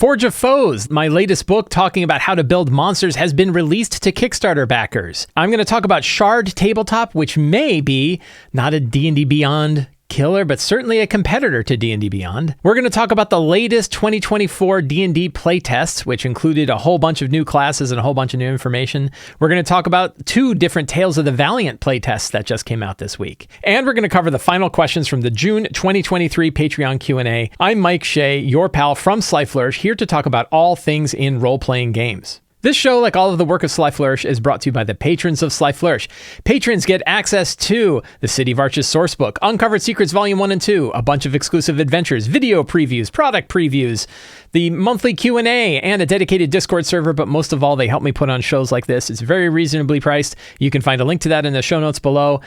Forge of Foes, my latest book talking about how to build monsters, has been released to Kickstarter backers. I'm going to talk about Shard Tabletop, which may be not a D&D Beyond killer, but certainly a competitor to D&D Beyond. We're going to talk about the latest 2024 D&D Playtests, which included a whole bunch of new classes and a whole bunch of new information. We're going to talk about 2 different Tales of the Valiant playtests that just came out this week. And we're going to cover the final questions from the June 2023 Patreon Q&A. I'm Mike Shea, your pal from Sly Flourish, here to talk about all things in role-playing games. This show, like all of the work of Sly Flourish, is brought to you by the patrons of Sly Flourish. Patrons get access to the City of Arches Sourcebook, Uncovered Secrets Volume 1 and 2, a bunch of exclusive adventures, video previews, product previews, the monthly Q&A, and a dedicated Discord server, but most of all, they help me put on shows like this. It's very reasonably priced. You can find a link to that in the show notes below.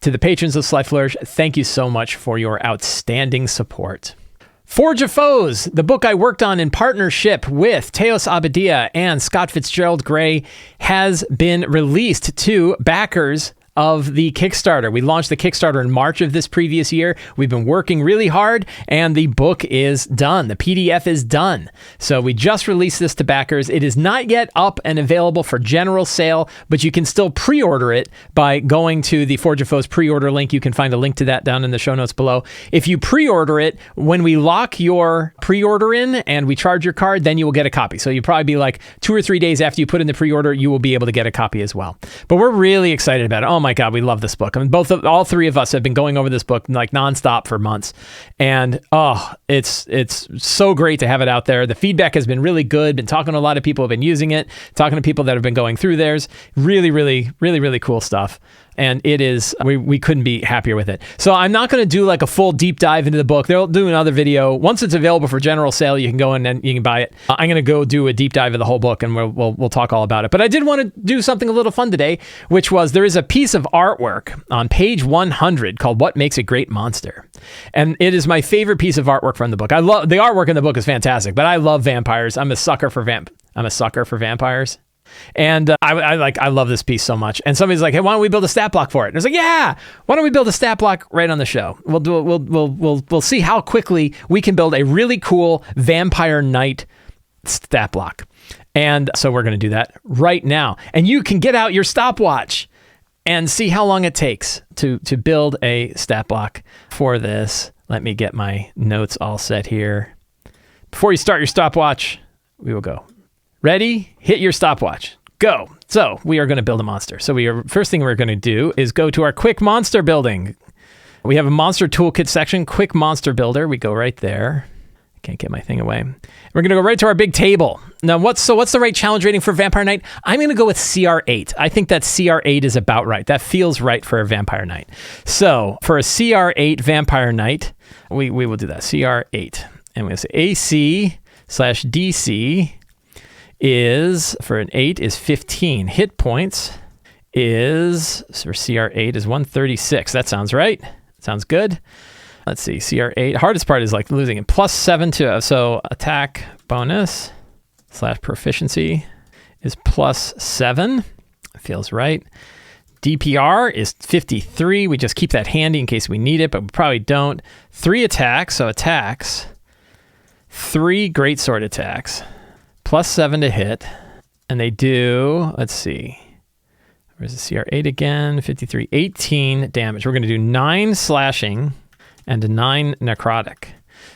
To the patrons of Sly Flourish, thank you so much for your outstanding support. Forge of Foes, the book I worked on in partnership with Teos Abadia and Scott Fitzgerald Gray, has been released to backers of the Kickstarter. We launched the Kickstarter in March of this previous year. We've been working really hard, and the book is done. The PDF is done. So we just released this to backers. It is not yet up and available for general sale, but you can still pre-order it by going to the Forge of Foes pre-order link. You can find a link to that down in the show notes below. If you pre-order it, when we lock your pre-order in and we charge your card, then you will get a copy. So you'll probably be like 2 or 3 days after you put in the pre-order, you will be able to get a copy as well. But we're really excited about it. Oh my God, we love this book. I mean, all 3 of us have been going over this book like nonstop for months. And it's so great to have it out there. The feedback has been really good. Been talking to a lot of people who have been using it, talking to people that have been going through theirs. Really, really, really, really cool stuff. And it is, we couldn't be happier with it. So I'm not going to do like a full deep dive into the book. They'll do another video. Once it's available for general sale, you can go in and you can buy it. I'm going to go do a deep dive of the whole book, and we'll talk all about it. But I did want to do something a little fun today, which was there is a piece of artwork on page 100 called What Makes a Great Monster. And it is my favorite piece of artwork from the book. I love, the artwork in the book is fantastic, but I love vampires. I'm a sucker for vampires. And I love this piece so much. And somebody's like, hey, why don't we build a stat block for it? And I was like, yeah, why don't we build a stat block right on the show? We'll see how quickly we can build a really cool Vampire Knight stat block. And so we're going to do that right now. And you can get out your stopwatch and see how long it takes to build a stat block for this. Let me get my notes all set here. Before you start your stopwatch, we will go. Ready? Hit your stopwatch. Go. So we are going to build a monster. So first thing we're going to do is go to our quick monster building. We have a monster toolkit section, quick monster builder. We go right there. I can't get my thing away. We're going to go right to our big table. Now, what's the right challenge rating for Vampire Knight? I'm going to go with CR8. I think that CR8 is about right. That feels right for a Vampire Knight. So for a CR8 Vampire Knight, we will do that. CR8. And we'll say AC/DC is, for an 8, is 15. Hit points is, so for CR8 is 136. That sounds right. Sounds good. Let's see, CR8. Hardest part is like losing it. +7 to, so attack bonus / proficiency is +7. Feels right. DPR is 53. We just keep that handy in case we need it, but we probably don't. 3 attacks, so attacks. 3 greatsword attacks. +7 to hit. And they do, let's see. Where's the CR8 again? 53, 18 damage. We're going to do 9 slashing and 9 necrotic.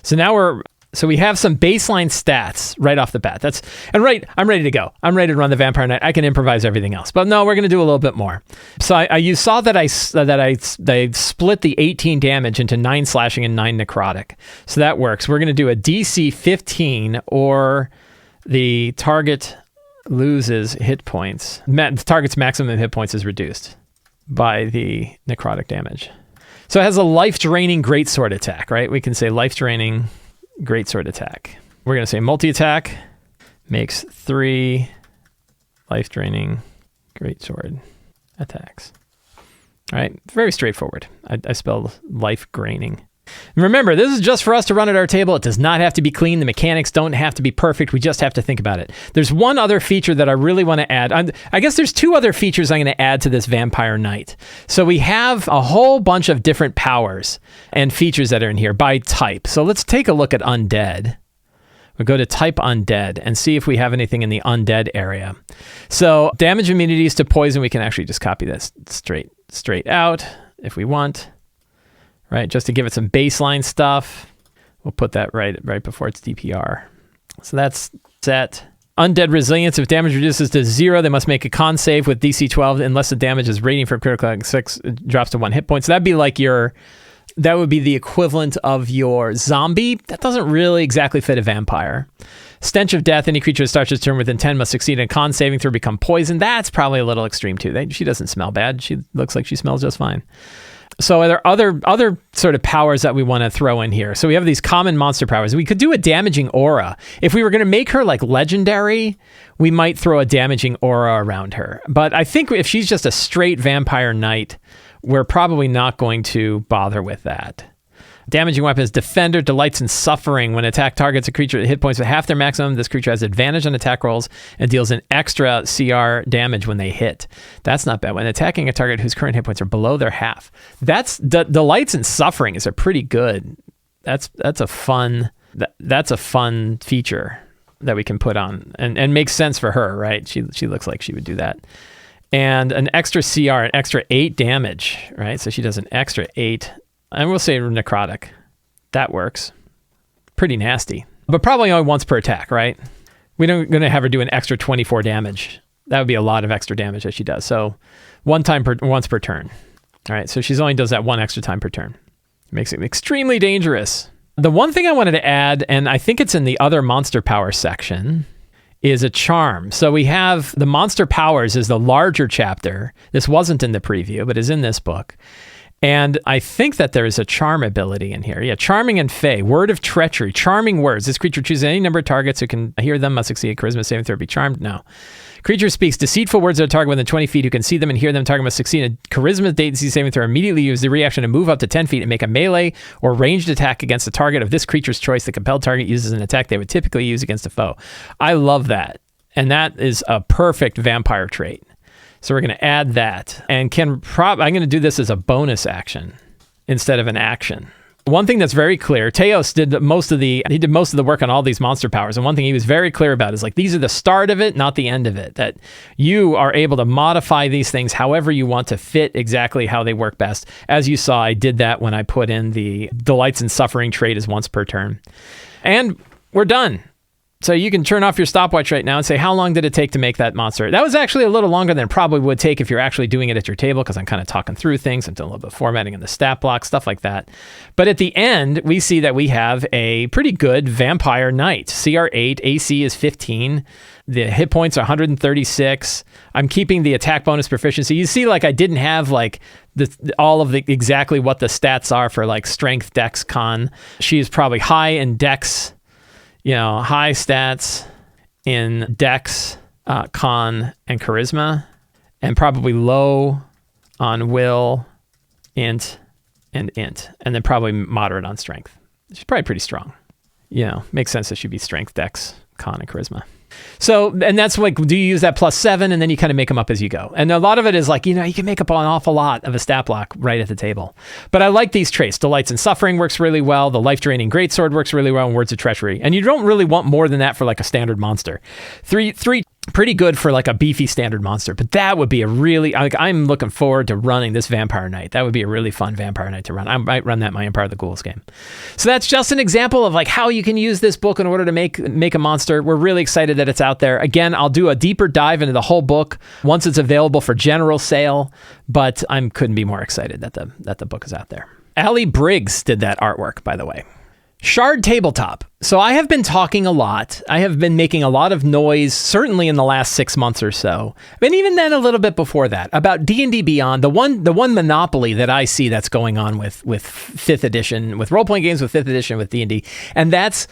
So we have some baseline stats right off the bat. I'm ready to go. I'm ready to run the Vampire Knight. I can improvise everything else. But no, we're going to do a little bit more. So you saw that I split the 18 damage into 9 slashing and 9 necrotic. So that works. We're going to do a DC 15, or the target loses hit points. The target's maximum hit points is reduced by the necrotic damage. So it has a life-draining greatsword attack, right? We can say life-draining greatsword attack. We're going to say multi-attack makes 3 life-draining greatsword attacks. All right, very straightforward. I spelled life-draining. Remember, this is just for us to run at our table. It does not have to be clean. The mechanics don't have to be perfect. We just have to think about it. There's one other feature that I really want to add. I guess there's 2 other features I'm going to add to this Vampire Knight. So we have a whole bunch of different powers and features that are in here by type. So let's take a look at Undead. We'll go to type undead and see if we have anything in the undead area. So damage immunities to poison, we can actually just copy this straight out if we want, right? Just to give it some baseline stuff. We'll put that right before its DPR. So that's set. Undead resilience, if damage reduces to 0, they must make a con save with DC 12 unless the damage is rating from critical 6 drops to 1 hit point. So that'd be like that would be the equivalent of your zombie. That doesn't really exactly fit a vampire. Stench of death, any creature that starts its turn within 10 must succeed in a con saving throw, become poisoned. That's probably a little extreme too. She doesn't smell bad. She looks like she smells just fine. So are there other sort of powers that we want to throw in here? So we have these common monster powers. We could do a damaging aura. If we were going to make her like legendary, we might throw a damaging aura around her. But I think if she's just a straight vampire knight, we're probably not going to bother with that. Damaging weapons, Defender delights in suffering. When attack targets a creature at hit points at half their maximum, this creature has advantage on attack rolls and deals an extra CR damage when they hit. That's not bad. When attacking a target whose current hit points are below their half. That's delights in suffering is a pretty good. That's a fun feature that we can put on and makes sense for her, right? She looks like she would do that. And an extra CR, an extra 8 damage, right? So she does an extra 8. And we'll say necrotic. That works. Pretty nasty. But probably only once per attack, right? We're not going to have her do an extra 24 damage. That would be a lot of extra damage that she does. So once per turn. All right, so she only does that one extra time per turn. Makes it extremely dangerous. The one thing I wanted to add, and I think it's in the other monster power section, is a charm. So we have the monster powers is the larger chapter. This wasn't in the preview, but is in this book. And I think that there is a charm ability in here. Yeah, charming and fey, word of treachery, charming words. This creature chooses any number of targets who can hear them, must succeed a charisma saving throw, be charmed. No. Creature speaks deceitful words at a target within 20 feet who can see them and hear them. Target must succeed a charisma DC saving throw. Immediately use the reaction to move up to 10 feet and make a melee or ranged attack against a target of this creature's choice. The compelled target uses an attack they would typically use against a foe. I love that. And that is a perfect vampire trait. So we're going to add that, and I'm going to do this as a bonus action instead of an action. One thing that's very clear, Teos did most of the work on all these monster powers, and one thing he was very clear about is like these are the start of it, not the end of it. That you are able to modify these things however you want to fit exactly how they work best. As you saw, I did that when I put in the delights in suffering trait as once per turn, and we're done. So you can turn off your stopwatch right now and say, how long did it take to make that monster? That was actually a little longer than it probably would take if you're actually doing it at your table, because I'm kind of talking through things. I'm doing a little bit of formatting in the stat block, stuff like that. But at the end, we see that we have a pretty good vampire knight. CR 8, AC is 15. The hit points are 136. I'm keeping the attack bonus proficiency. You see, like I didn't have like all of the exactly what the stats are for like strength, dex, con. She's probably high in dex. High stats in dex, con, and charisma, and probably low on will, int, and then probably moderate on strength. She's probably pretty strong. Makes sense that she'd be strength, dex, con, and charisma. So, and that's like, do you use that +7 and then you kind of make them up as you go? And a lot of it is like, you can make up an awful lot of a stat block right at the table. But I like these traits. Delights in suffering works really well. The life draining greatsword works really well, and words of treachery. And you don't really want more than that for like a standard monster. Three pretty good for like a beefy standard monster, but that would be a really, I'm looking forward to running this Vampire Knight. That would be a really fun Vampire Knight to run. I might run that in my Empire of the Ghouls game. So that's just an example of like how you can use this book in order to make a monster. We're really excited that it's out there. Again, I'll do a deeper dive into the whole book once it's available for general sale, but I couldn't be more excited that the book is out there. Allie Briggs did that artwork, by the way. Shard Tabletop. So I have been talking a lot. I have been making a lot of noise, certainly in the last 6 months or so, and even then a little bit before that, about D&D Beyond, the one monopoly that I see that's going on with 5th edition, with role-playing games, with 5th edition, with D&D, and that's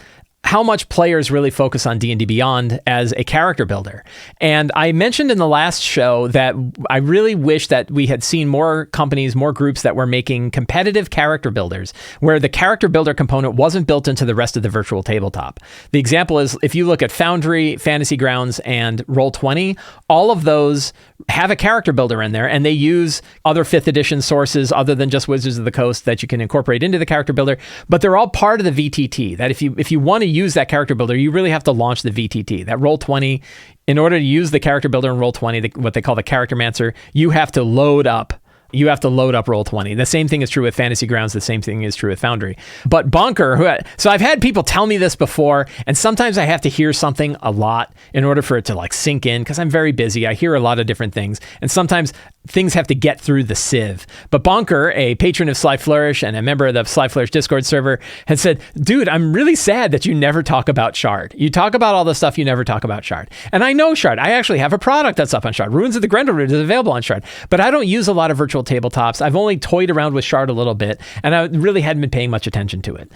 how much players really focus on D&D Beyond as a character builder. And I mentioned in the last show that I really wish that we had seen more companies, more groups that were making competitive character builders where the character builder component wasn't built into the rest of the virtual tabletop. The example is if you look at Foundry, Fantasy Grounds, and Roll20, all of those have a character builder in there, and they use other 5th edition sources other than just Wizards of the Coast that you can incorporate into the character builder, but they're all part of the VTT, that if you want to use that character builder, you really have to launch the VTT, that Roll20. In order to use the character builder in Roll20, what they call the Charactermancer, you have to load up Roll20. The same thing is true with Fantasy Grounds. The same thing is true with Foundry. But Bonker, so I've had people tell me this before, and sometimes I have to hear something a lot in order for it to like sink in, because I'm very busy. I hear a lot of different things, and sometimes things have to get through the sieve. But Bonker, a patron of Sly Flourish and a member of the Sly Flourish Discord server, had said, dude, I'm really sad that you never talk about Shard. You talk about all the stuff, you never talk about Shard. And I know Shard. I actually have a product that's up on Shard. Ruins of the Grendelroot is available on Shard. But I don't use a lot of virtual tabletops. I've only toyed around with Shard a little bit, and I really hadn't been paying much attention to it.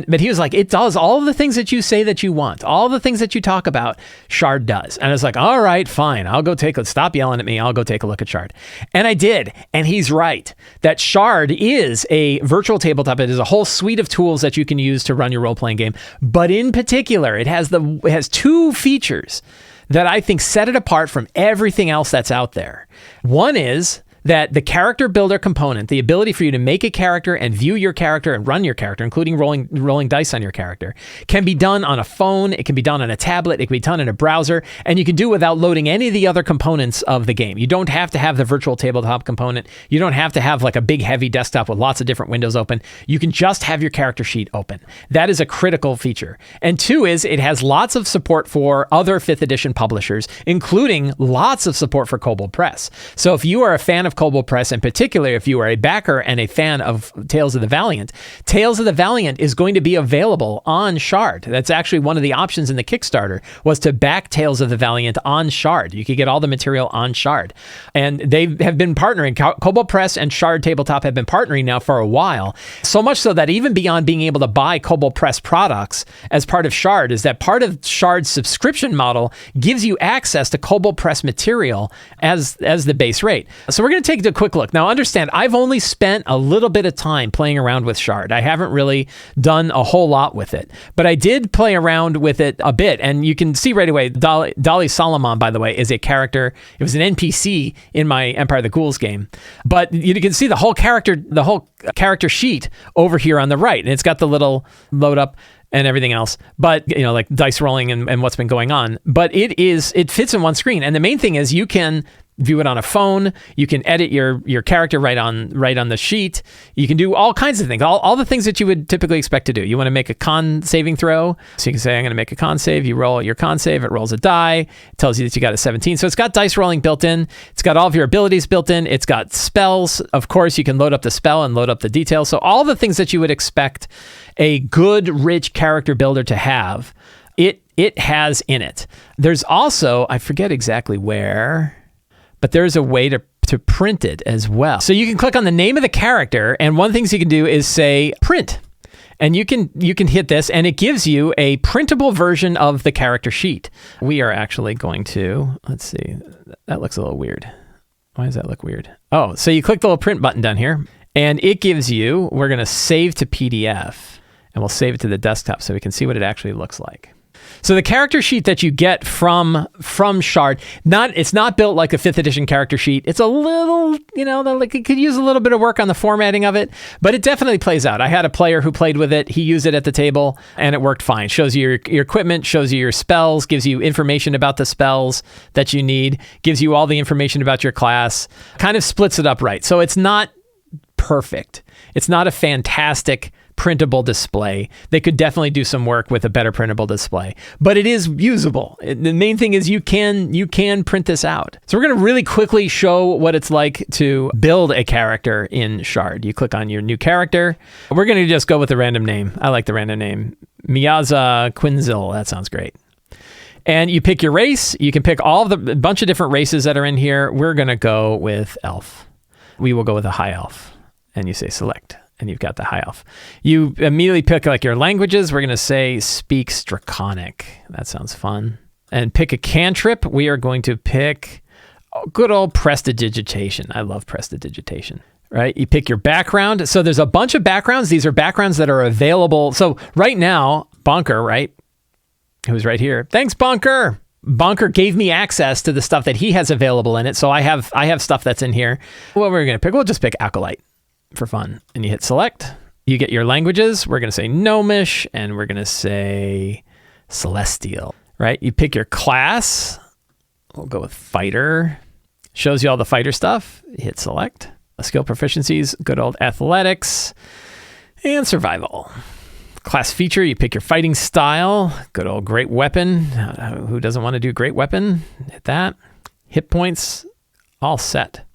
But he was like, it does all the things that you say that you want. All the things that you talk about, Shard does. And I was like, all right, fine. Stop yelling at me. I'll go take a look at Shard. And I did. And he's right. That Shard is a virtual tabletop. It is a whole suite of tools that you can use to run your role-playing game. But in particular, it has two features that I think set it apart from everything else that's out there. One is that the character builder component, the ability for you to make a character and view your character and run your character, including rolling dice on your character, can be done on a phone, it can be done on a tablet, it can be done in a browser, and you can do it without loading any of the other components of the game. You don't have to have the virtual tabletop component. You don't have to have like a big heavy desktop with lots of different windows open. You can just have your character sheet open. That is a critical feature. And two is it has lots of support for other 5th edition publishers, including lots of support for Kobold Press. So if you are a fan of Kobold Press, in particular, if you are a backer and a fan of Tales of the Valiant, Tales of the Valiant is going to be available on Shard. That's actually one of the options in the Kickstarter, was to back Tales of the Valiant on Shard. You could get all the material on Shard. And they have been partnering, Kobold Press and Shard Tabletop have been partnering now for a while. So much so that even beyond being able to buy Kobold Press products as part of Shard, is that part of Shard's subscription model gives you access to Kobold Press material as the base rate. So we're going to take a quick look. Now understand, I've only spent a little bit of time playing around with Shard. I haven't really done a whole lot with it, but I did play around with it a bit, and you can see right away, Dolly Solomon, by the way, is a character. It was an NPC in my Empire of the Ghouls game, but you can see the whole character sheet over here on the right, and it's got the little load up and everything else, but like dice rolling and what's been going on. But it fits in one screen, and the main thing is you can view it on a phone. You can edit your character right on the sheet. You can do all kinds of things, all the things that you would typically expect to do. You want to make a con saving throw, so you can say, I'm going to make a con save. You roll your con save. It rolls a die. It tells you that you got a 17. So it's got dice rolling built in. It's got all of your abilities built in. It's got spells. Of course, you can load up the spell and load up the details. So all the things that you would expect a good, rich character builder to have, it has in it. There's also, I forget exactly where, but there's a way to print it as well. So you can click on the name of the character, and one of the things you can do is say print. And you can hit this, and it gives you a printable version of the character sheet. We are actually going to, let's see, that looks a little weird. Why does that look weird? Oh, so you click the little print button down here, and it gives you, we're going to save to PDF, and we'll save it to the desktop so we can see what it actually looks like. So the character sheet that you get from Shard, it's not built like a 5th edition character sheet. It's a little, it could use a little bit of work on the formatting of it, but it definitely plays out. I had a player who played with it. He used it at the table, and it worked fine. Shows you your equipment, shows you your spells, gives you information about the spells that you need, gives you all the information about your class, kind of splits it up right. So it's not perfect. It's not a fantastic printable display. They could definitely do some work with a better printable display, but it is usable. The main thing is you can print this out. So we're going to really quickly show what it's like to build a character in Shard. You click on your new character. We're going to just go with the random name. I like the random name. Miyaza Quinzil. That sounds great. And you pick your race. You can pick all of a bunch of different races that are in here. We're going to go with elf. We will go with a high elf. And you say select. And you've got the high elf. You immediately pick like your languages. We're going to say speaks Draconic. That sounds fun. And pick a cantrip. We are going to pick good old prestidigitation. I love prestidigitation. Right? You pick your background. So there's a bunch of backgrounds. These are backgrounds that are available. So right now, Bonker, right? Who's right here. Thanks, Bonker. Bonker gave me access to the stuff that he has available in it. So I have stuff that's in here. What we're going to pick, we'll just pick Acolyte for fun. And you hit select. You get your languages. We're going to say Gnomish, and we're going to say Celestial, right? You pick your class. We'll go with Fighter. Shows you all the fighter stuff. Hit select. Skill proficiencies, good old athletics, and survival. Class feature, you pick your fighting style. Good old great weapon. Who doesn't want to do great weapon? Hit that. Hit points, all set.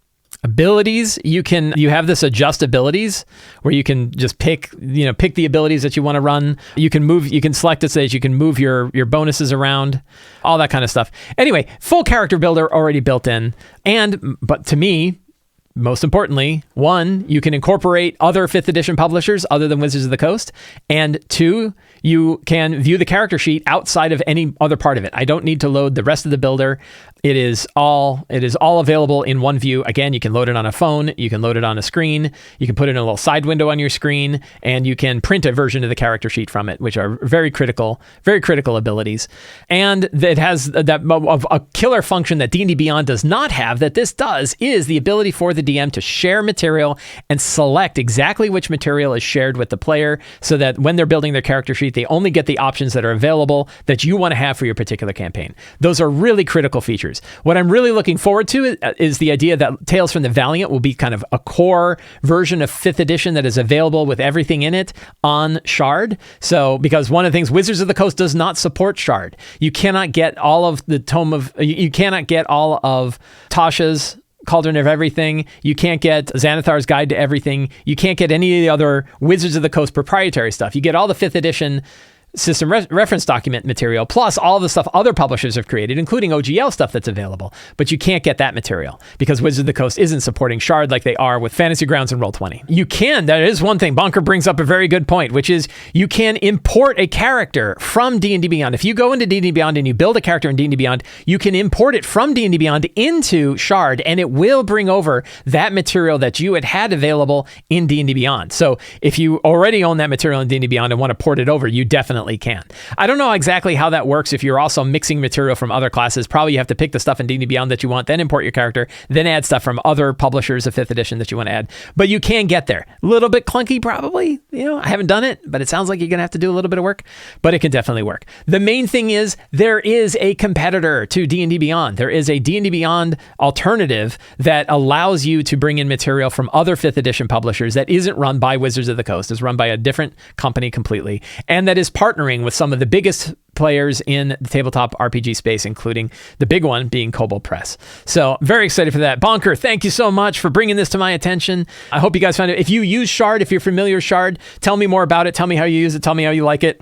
Abilities, you have this adjust abilities where you can just pick the abilities that you want to run. You can select it so that you can move your bonuses around, all that kind of stuff. Anyway, full character builder already built in. But to me, most importantly, 1, you can incorporate other 5th edition publishers other than Wizards of the Coast, and 2, you can view the character sheet outside of any other part of it. I don't need to load the rest of the builder. It is all available in one view. Again, you can load it on a phone, you can load it on a screen, you can put it in a little side window on your screen, and you can print a version of the character sheet from it, which are very critical abilities. And it has a killer function that D&D Beyond does not have that this does, is the ability for the DM to share material and select exactly which material is shared with the player, so that when they're building their character sheet, they only get the options that are available that you want to have for your particular campaign. Those are really critical features. What I'm really looking forward to is the idea that Tales from the Valiant will be kind of a core version of 5th edition that is available with everything in it on Shard. So, because one of the things, Wizards of the Coast does not support Shard. You cannot get all of the you cannot get all of Tasha's Cauldron of Everything. You can't get Xanathar's Guide to Everything. You can't get any of the other Wizards of the Coast proprietary stuff. You get all the 5th edition system reference document material, plus all the stuff other publishers have created, including OGL stuff that's available. But you can't get that material because Wizards of the Coast isn't supporting Shard like they are with Fantasy Grounds and Roll20. You can, that is one thing. Bonker brings up a very good point, which is you can import a character from D&D Beyond. If you go into D&D Beyond and you build a character in D&D Beyond, you can import it from D&D Beyond into Shard, and it will bring over that material that you had available in D&D Beyond. So if you already own that material in D&D Beyond and want to port it over, you definitely can. I don't know exactly how that works if you're also mixing material from other classes. Probably you have to pick the stuff in D&D Beyond that you want, then import your character, then add stuff from other publishers of 5th edition that you want to add. But you can get there. A little bit clunky probably. I haven't done it, but it sounds like you're going to have to do a little bit of work, but it can definitely work. The main thing is there is a competitor to D&D Beyond. There is a D&D Beyond alternative that allows you to bring in material from other 5th edition publishers that isn't run by Wizards of the Coast. It's run by a different company completely, and that is partnering with some of the biggest players in the tabletop RPG space, including the big one being Kobold Press. So very excited for that. Bonker, thank you so much for bringing this to my attention. I hope you guys found it. If you use Shard, if you're familiar with Shard, tell me more about it. Tell me how you use it. Tell me how you like it.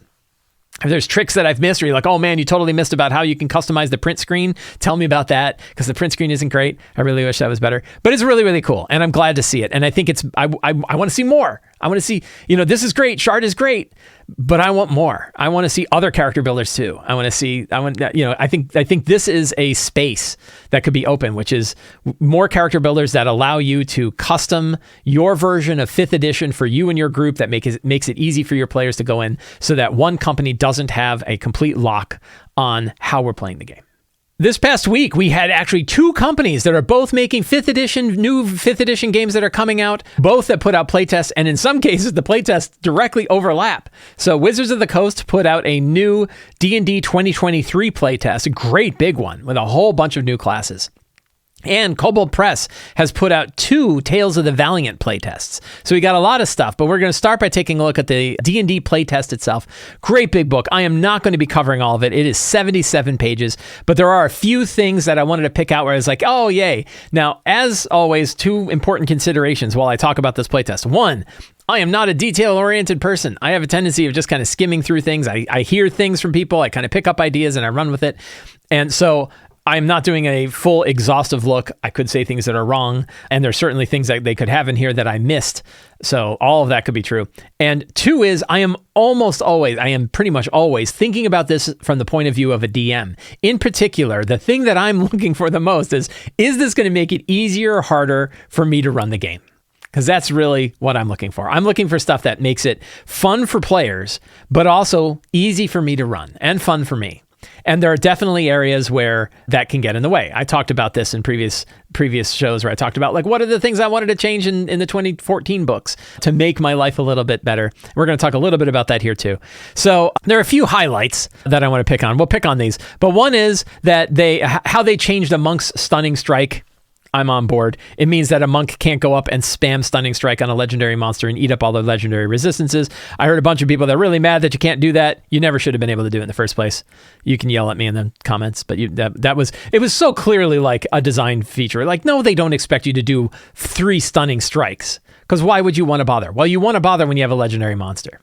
If there's tricks that I've missed, or you're like, oh man, you totally missed about how you can customize the print screen, tell me about that, because the print screen isn't great. I really wish that was better. But it's really, really cool, and I'm glad to see it. And I think I want to see more. I want to see, this is great. Shard is great, but I want more. I want to see other character builders too. I think this is a space that could be open, which is more character builders that allow you to custom your version of 5th edition for you and your group, that makes it easy for your players to go in, so that one company doesn't have a complete lock on how we're playing the game. This past week, we had actually 2 companies that are both making new 5th edition games that are coming out, both that put out playtests, and in some cases, the playtests directly overlap. So Wizards of the Coast put out a new D&D 2023 playtest, a great big one with a whole bunch of new classes. And Kobold Press has put out 2 Tales of the Valiant playtests. So we got a lot of stuff, but we're going to start by taking a look at the D&D playtest itself. Great big book. I am not going to be covering all of it. It is 77 pages, but there are a few things that I wanted to pick out where I was like, oh, yay. Now, as always, 2 important considerations while I talk about this playtest. 1, I am not a detail-oriented person. I have a tendency of just kind of skimming through things. I hear things from people. I kind of pick up ideas and I run with it. And so I'm not doing a full exhaustive look. I could say things that are wrong, and there's certainly things that they could have in here that I missed. So all of that could be true. And 2 is I am pretty much always thinking about this from the point of view of a DM. In particular, the thing that I'm looking for the most is this going to make it easier or harder for me to run the game? Because that's really what I'm looking for. I'm looking for stuff that makes it fun for players, but also easy for me to run and fun for me. And there are definitely areas where that can get in the way. I talked about this in previous shows where I talked about like what are the things I wanted to change in the 2014 books to make my life a little bit better. We're going to talk a little bit about that here too. So there are a few highlights that I want to pick on. We'll pick on these. But one is that how they changed a monk's stunning strike. I'm on board. It means that a monk can't go up and spam Stunning Strike on a legendary monster and eat up all their legendary resistances. I heard a bunch of people that are really mad that you can't do that. You never should have been able to do it in the first place. You can yell at me in the comments, but it was so clearly like a design feature. Like, no, they don't expect you to do 3 Stunning Strikes, because why would you want to bother? Well, you want to bother when you have a legendary monster.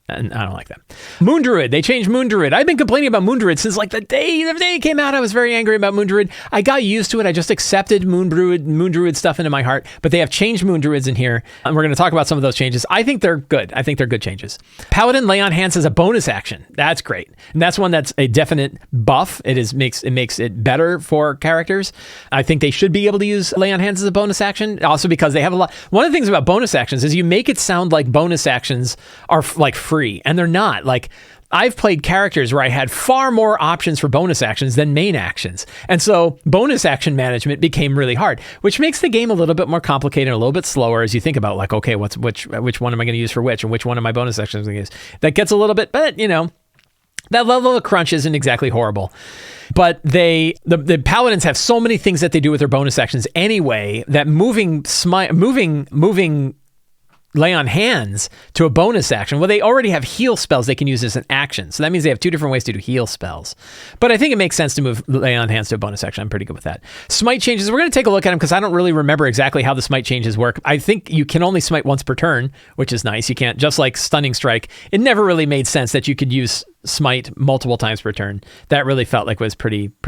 And I don't like that. Moon Druid. They changed Moon Druid. I've been complaining about Moon Druid since like the day it came out. I was very angry about Moon Druid. I got used to it. I just accepted Moon Druid stuff into my heart. But they have changed Moon Druids in here. And we're going to talk about some of those changes. I think they're good. I think they're good changes. Paladin Lay on Hands as a bonus action. That's great. And that's one that's a definite buff. It makes it better for characters. I think they should be able to use Lay on Hands as a bonus action. Also because they have a lot. One of the things about bonus actions is you make it sound like bonus actions are like free, and they're not. Like, I've played characters where I had far more options for bonus actions than main actions. And so bonus action management became really hard, which makes the game a little bit more complicated and a little bit slower as you think about like, okay, which one am I going to use for which, and which one of my bonus actions am I going to use? That gets a little bit, but you know, that level of crunch isn't exactly horrible. But the paladins have so many things that they do with their bonus actions anyway, that moving Lay on Hands to a bonus action. Well, they already have heal spells they can use as an action. So that means they have 2 different ways to do heal spells. But I think it makes sense to move Lay on Hands to a bonus action. I'm pretty good with that. Smite changes. We're going to take a look at them because I don't really remember exactly how the smite changes work. I think you can only smite once per turn, which is nice. You can't, just like Stunning Strike. It never really made sense that you could use smite multiple times per turn. That really felt like was pretty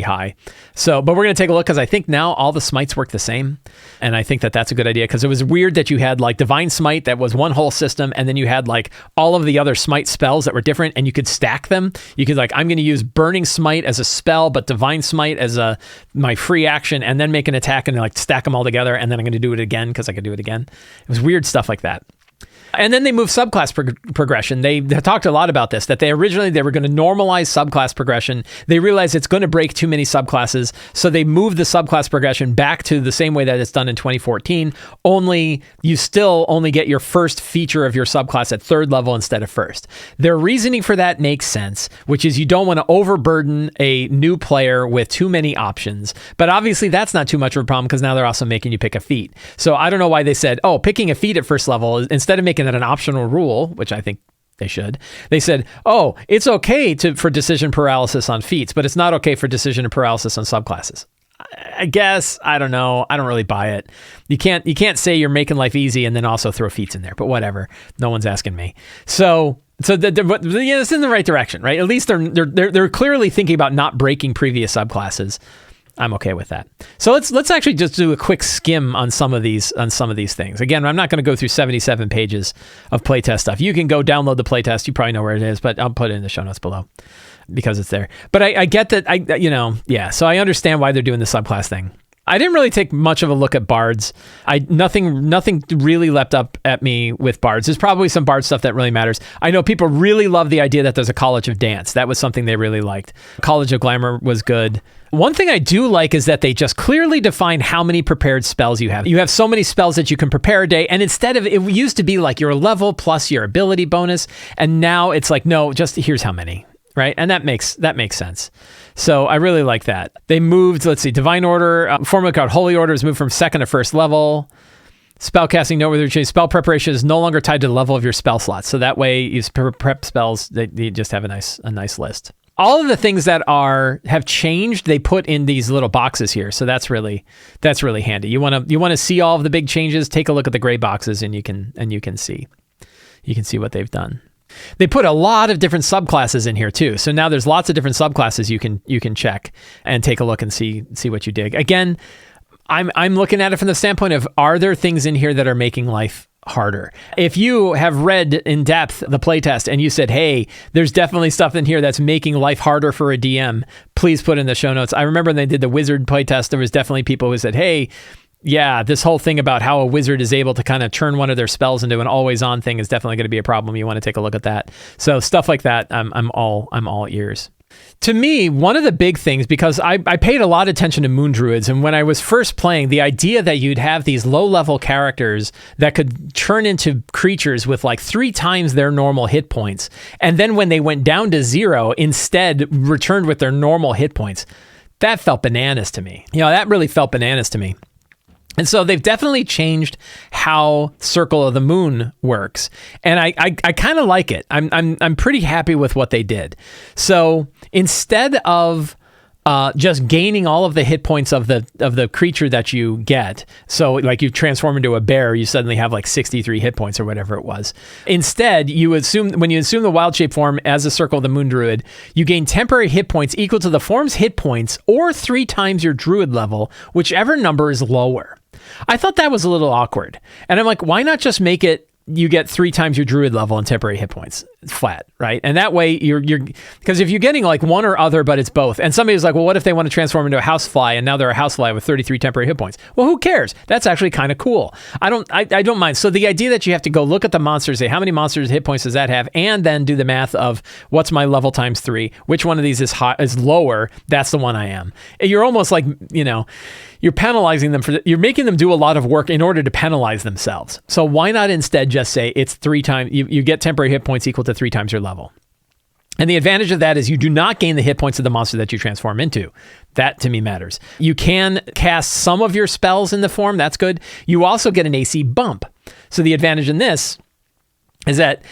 high. So, but we're going to take a look because I think now all the smites work the same. And I think that that's a good idea because it was weird that you had like Divine Smite that was one whole system, and then you had like all of the other smite spells that were different, and you could stack them. You could like, I'm going to use Burning Smite as a spell, but Divine Smite as my free action, and then make an attack and like stack them all together, and then I'm going to do it again because I could do it again. It was weird stuff like that. And then they moved subclass progression. They talked a lot about this, that they were going to normalize subclass progression. They realized it's going to break too many subclasses, so they moved the subclass progression back to the same way that it's done in 2014, only you still only get your first feature of your subclass at 3rd level instead of 1st. Their reasoning for that makes sense, which is you don't want to overburden a new player with too many options. But obviously that's not too much of a problem because now they're also making you pick a feat. So I don't know why they said, oh, picking a feat at 1st level, instead of making that an optional rule, which I think they should. They said, oh, it's okay for decision paralysis on feats, but it's not okay for decision paralysis on subclasses. I guess, I don't know. I don't really buy it. You can't say you're making life easy and then also throw feats in there, but whatever. No one's asking me. So it's in the right direction, right? At least they're clearly thinking about not breaking previous subclasses. I'm okay with that. So let's actually just do a quick skim on some of these things. Again, I'm not going to go through 77 pages of playtest stuff. You can go download the playtest. You probably know where it is, but I'll put it in the show notes below because it's there. But I get that. So I understand why they're doing the subclass thing. I didn't really take much of a look at bards. Nothing really leapt up at me with bards. There's probably some bard stuff that really matters. I know people really love the idea that there's a College of Dance. That was something they really liked. College of Glamour was good. One thing I do like is that they just clearly define how many prepared spells you have. You have so many spells that you can prepare a day, and instead of, it used to be like your level plus your ability bonus, and now it's like, no, just here's how many. Right? And that makes sense. So I really like that. They moved, let's see, Divine Order, formula called Holy Order is moved from 2nd to 1st level. Spellcasting, noteworthy change. Spell preparation is no longer tied to the level of your spell slots. So that way you prep spells, they just have a nice list. All of the things that have changed, they put in these little boxes here. So that's really handy. You want to see all of the big changes, take a look at the gray boxes and you can see what they've done. They put a lot of different subclasses in here too. So now there's lots of different subclasses you can check and take a look and see what you dig. Again, I'm looking at it from the standpoint of, are there things in here that are making life harder? If you have read in depth the playtest and you said, hey, there's definitely stuff in here that's making life harder for a DM, please put in the show notes. I remember when they did the wizard playtest, there was definitely people who said, hey, yeah, this whole thing about how a wizard is able to kind of turn one of their spells into an always on thing is definitely going to be a problem. You want to take a look at that. So stuff like that, I'm all ears. To me, one of the big things, because I paid a lot of attention to Moon Druids, and when I was first playing, the idea that you'd have these low-level characters that could turn into creatures with like 3 times their normal hit points, and then when they went down to 0, instead returned with their normal hit points, that felt bananas to me. That really felt bananas to me. And so they've definitely changed how Circle of the Moon works, and I kind of like it. I'm pretty happy with what they did. So instead of just gaining all of the hit points of the creature that you get, so like you transform into a bear, you suddenly have like 63 hit points or whatever it was. Instead, when you assume the wild shape form as a Circle of the Moon Druid, you gain temporary hit points equal to the form's hit points or 3 times your Druid level, whichever number is lower. I thought that was a little awkward. And I'm like, why not just make it you get 3 times your Druid level and temporary hit points flat, right? And that way you're because if you're getting like one or other, but it's both, and somebody's like, well, what if they want to transform into a housefly and now they're a housefly with 33 temporary hit points? Well, who cares? That's actually kind of cool. I don't mind. So the idea that you have to go look at the monsters, say how many monsters hit points does that have, and then do the math of what's my level times 3, which one of these is lower, that's the one I am. You're almost like, you're penalizing them you're making them do a lot of work in order to penalize themselves. So why not instead just say it's 3 times, you get temporary hit points equal to 3 times your level. And the advantage of that is you do not gain the hit points of the monster that you transform into. That to me matters. You can cast some of your spells in the form, that's good. You also get an AC bump. So the advantage in this is that,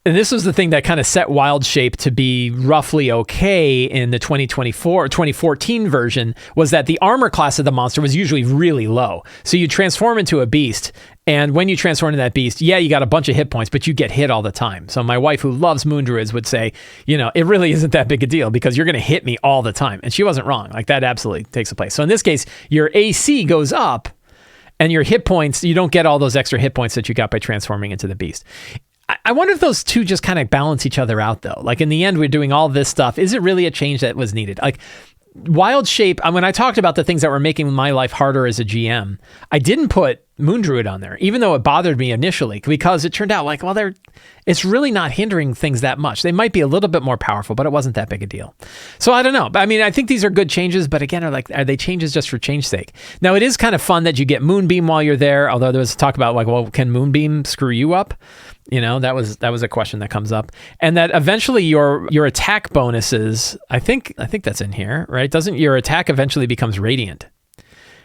and this was the thing that kind of set Wild Shape to be roughly okay in the 2014 version, was that the armor class of the monster was usually really low. So you transform into a beast, and when you transform into that beast, you got a bunch of hit points, but you get hit all the time. So my wife, who loves Moon Druids, would say, it really isn't that big a deal because you're going to hit me all the time. And she wasn't wrong. Like, that absolutely takes a place. So in this case, your AC goes up, and your hit points, you don't get all those extra hit points that you got by transforming into the beast. I wonder if those two just kind of balance each other out, though. Like, in the end, we're doing all this stuff. Is it really a change that was needed? Like, Wild Shape, when I talked about the things that were making my life harder as a GM, I didn't put Moon Druid on there, even though it bothered me initially, because it turned out like, well, it's really not hindering things that much. They might be a little bit more powerful, but it wasn't that big a deal. So I don't know. I think these are good changes, but again, are they changes just for change's sake? Now, it is kind of fun that you get Moonbeam while you're there, although there was talk about like, well, can Moonbeam screw you up? That was a question that comes up, and that eventually your attack bonuses, I think that's in here, right? Doesn't your attack eventually becomes radiant?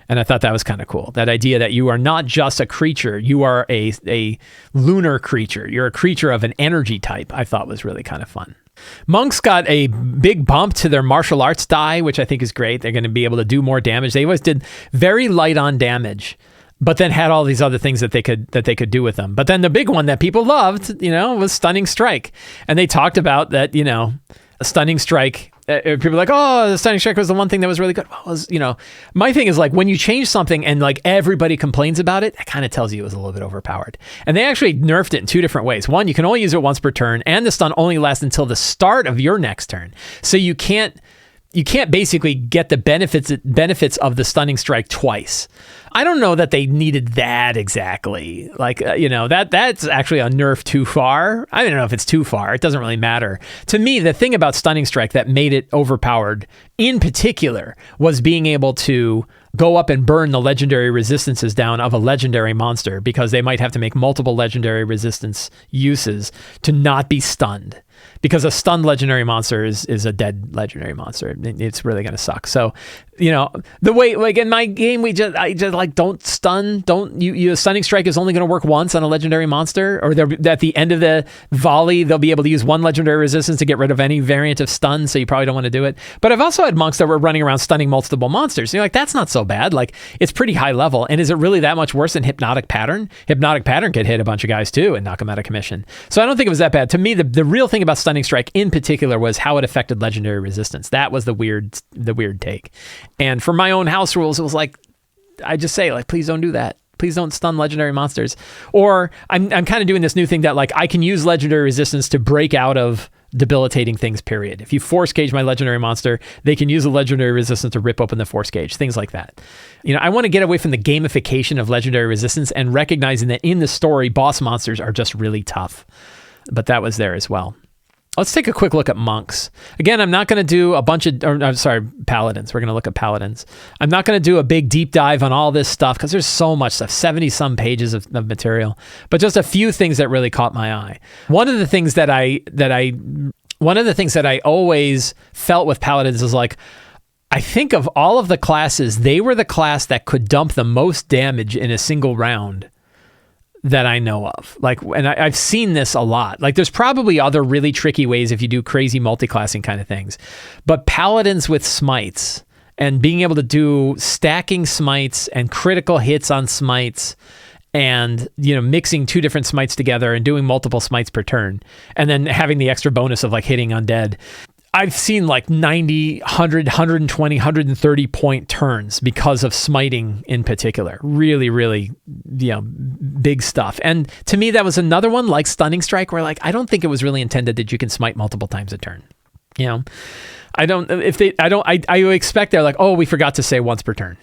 And I thought that was kind of cool. That idea that you are not just a creature, you are a lunar creature. You're a creature of an energy type. I thought was really kind of fun. Monks got a big bump to their martial arts die, which I think is great. They're going to be able to do more damage. They always did very light on damage, but then had all these other things that they could do with them. But then the big one that people loved, was Stunning Strike. And they talked about that, a Stunning Strike. People are like, oh, the Stunning Strike was the one thing that was really good. Well, my thing is like when you change something and like everybody complains about it, that kind of tells you it was a little bit overpowered. And they actually nerfed it in 2 different ways. One, you can only use it once per turn, and the stun only lasts until the start of your next turn. So you can't basically get the benefits of the Stunning Strike twice. I don't know that they needed that exactly. Like, that's actually a nerf too far. I don't know if it's too far. It doesn't really matter. To me, the thing about Stunning Strike that made it overpowered in particular was being able to go up and burn the legendary resistances down of a legendary monster, because they might have to make multiple legendary resistance uses to not be stunned. Because a stunned legendary monster is a dead legendary monster. It's really going to suck. So, the way, like in my game, I just like, don't stun. A Stunning Strike is only going to work once on a legendary monster, or at the end of the volley, they'll be able to use 1 legendary resistance to get rid of any variant of stun. So you probably don't want to do it. But I've also had monks that were running around stunning multiple monsters. You're like, that's not so bad. Like, it's pretty high level. And is it really that much worse than Hypnotic Pattern? Hypnotic Pattern could hit a bunch of guys too and knock them out of commission. So I don't think it was that bad. To me, the real thing about Stunning Strike in particular was how it affected legendary resistance. That was the weird take. And for my own house rules, it was like, I just say, like, please don't do that. Please don't stun legendary monsters. Or I'm kind of doing this new thing that, like, I can use legendary resistance to break out of debilitating things, period. If you force cage my legendary monster, they can use a legendary resistance to rip open the force cage, things like that. I want to get away from the gamification of legendary resistance and recognizing that in the story, boss monsters are just really tough. But that was there as well. Let's take a quick look at monks. Again, I'm not going to do a bunch of, paladins. We're going to look at paladins. I'm not going to do a big deep dive on all this stuff because there's so much stuff, 70 some pages of material, but just a few things that really caught my eye. One of the things that I always felt with paladins is like, I think of all of the classes, they were the class that could dump the most damage in a single round that I know of. Like, and I've seen this a lot. Like, there's probably other really tricky ways if you do crazy multi-classing kind of things. But paladins with smites and being able to do stacking smites and critical hits on smites and, mixing two different smites together and doing multiple smites per turn, and then having the extra bonus of like hitting undead. I've seen like 90, 100, 120, 130 point turns because of smiting in particular. Really, really, big stuff. And to me, that was another one like Stunning Strike where like, I don't think it was really intended that you can smite multiple times a turn. I expect they're like, oh, we forgot to say once per turn.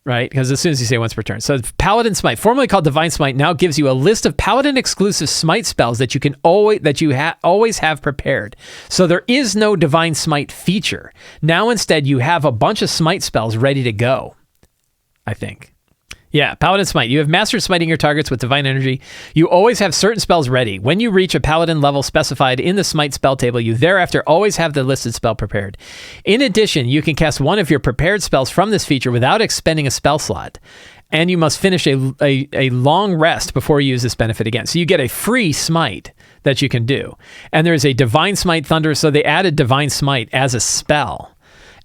Right? Because as soon as you say once per turn. So Paladin Smite, formerly called Divine Smite, now gives you a list of Paladin exclusive smite spells that you can always have prepared. So there is no Divine Smite feature. Now instead you have a bunch of smite spells ready to go, I think. Yeah, Paladin Smite. You have mastered smiting your targets with divine energy. You always have certain spells ready. When you reach a paladin level specified in the smite spell table, you thereafter always have the listed spell prepared. In addition, you can cast one of your prepared spells from this feature without expending a spell slot. And you must finish a long rest before you use this benefit again. So you get a free smite that you can do. And there's a Divine Smite Thunder, so they added Divine Smite as a spell.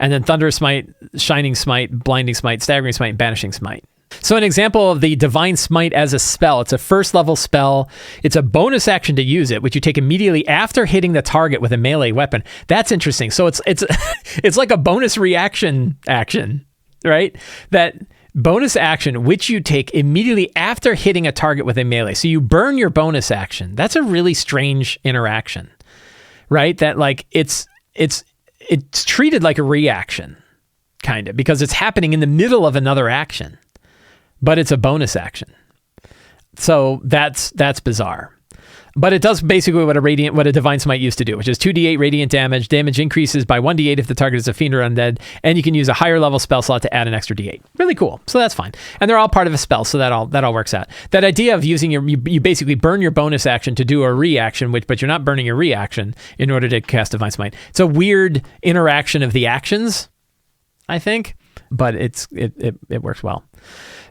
And then Thunder Smite, Shining Smite, Blinding Smite, Staggering Smite, and Banishing Smite. So an example of the Divine Smite as a spell, it's a first level spell. It's a bonus action to use it, which you take immediately after hitting the target with a melee weapon. That's interesting. So it's it's like a bonus reaction action, right? That bonus action, which you take immediately after hitting a target with a melee. So you burn your bonus action. That's a really strange interaction, right? That like it's treated like a reaction, kind of, because it's happening in the middle of another action. But it's a bonus action. So that's bizarre. But it does basically what a Divine Smite used to do, which is 2d8 radiant damage. Damage increases by 1d8 if the target is a fiend or undead, and you can use a higher level spell slot to add an extra d8. Really cool. So that's fine. And they're all part of a spell, so that all works out. That idea of using you basically burn your bonus action to do a reaction, but you're not burning your reaction in order to cast Divine Smite. It's a weird interaction of the actions, I think, but it works well.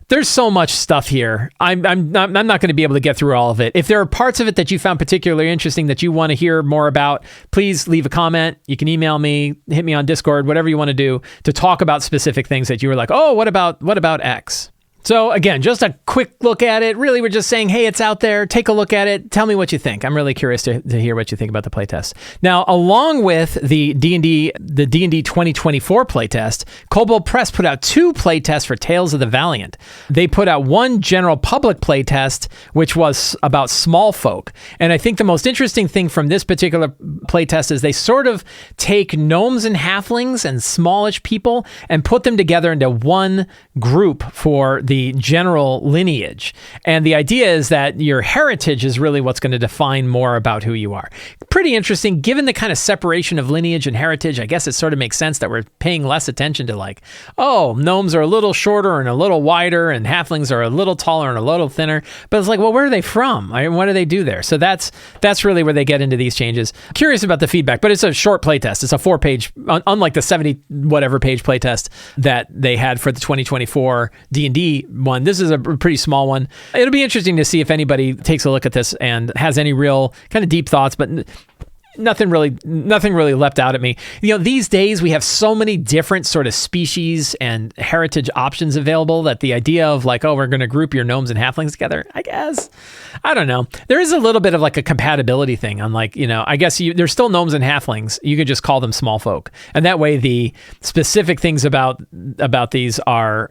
There's so much stuff here. I'm not going to be able to get through all of it. If there are parts of it that you found particularly interesting that you want to hear more about, please leave a comment. You can email me, hit me on Discord, whatever you want to do to talk about specific things that you were like, oh, what about X? So again, just a quick look at it. Really, we're just saying, hey, it's out there. Take a look at it. Tell me what you think. I'm really curious to hear what you think about the playtest. Now, along with the D&D 2024 playtest, Kobold Press put out 2 playtests for Tales of the Valiant. They put out one general public playtest, which was about Smallfolk. And I think the most interesting thing from this particular playtest is they sort of take gnomes and halflings and smallish people and put them together into one group for the general lineage. And the idea is that your heritage is really what's going to define more about who you are. Pretty interesting. Given the kind of separation of lineage and heritage, I guess it sort of makes sense that we're paying less attention to like, oh, gnomes are a little shorter and a little wider and halflings are a little taller and a little thinner. But it's like, well, where are they from? I mean, what do they do there? So that's really where they get into these changes. Curious about the feedback, but it's a short playtest. It's a 4-page, unlike the 70 whatever page playtest that they had for the 2024 D&D one. This is a pretty small one. It'll be interesting to see if anybody takes a look at this and has any real kind of deep thoughts, but nothing really leapt out at me. These days we have so many different sort of species and heritage options available that the idea of like, oh, we're going to group your gnomes and halflings together, I guess. I don't know. There is a little bit of like a compatibility thing on like, I guess there's still gnomes and halflings. You can just call them Smallfolk. And that way the specific things about these are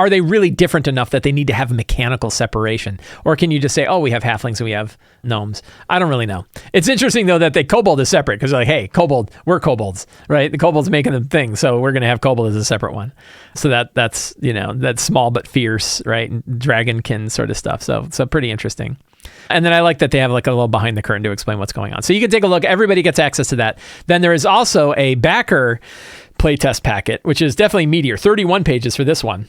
they really different enough that they need to have a mechanical separation? Or can you just say, oh, we have halflings and we have gnomes? I don't really know. It's interesting though that that kobold is separate because they're like, hey, kobold, we're kobolds, right? The kobold's making the thing, so we're going to have kobold as a separate one. So that's that's small but fierce, right? And dragonkin sort of stuff. So pretty interesting. And then I like that they have like a little behind the curtain to explain what's going on. So you can take a look. Everybody gets access to that. Then there is also a backer playtest packet, which is definitely meatier. 31 pages for this one.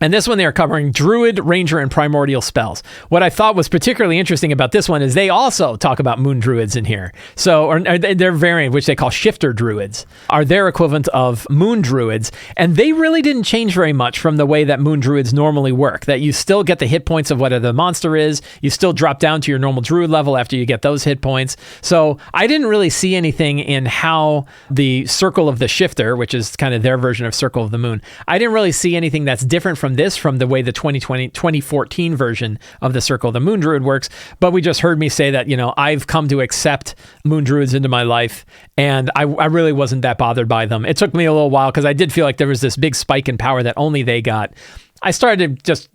And this one, they are covering Druid, Ranger, and Primordial spells. What I thought was particularly interesting about this one is they also talk about Moon Druids in here. So, or their variant, which they call Shifter Druids, are their equivalent of Moon Druids. And they really didn't change very much from the way that Moon Druids normally work. That you still get the hit points of whatever the monster is. You still drop down to your normal Druid level after you get those hit points. So I didn't really see anything in how the Circle of the Shifter, which is kind of their version of Circle of the Moon, I didn't really see anything that's different from the way the 2014 version of the Circle of the Moon Druid works. But we just heard me say that, I've come to accept Moon Druids into my life, and I really wasn't that bothered by them. It took me a little while because I did feel like there was this big spike in power that only they got. I started to just,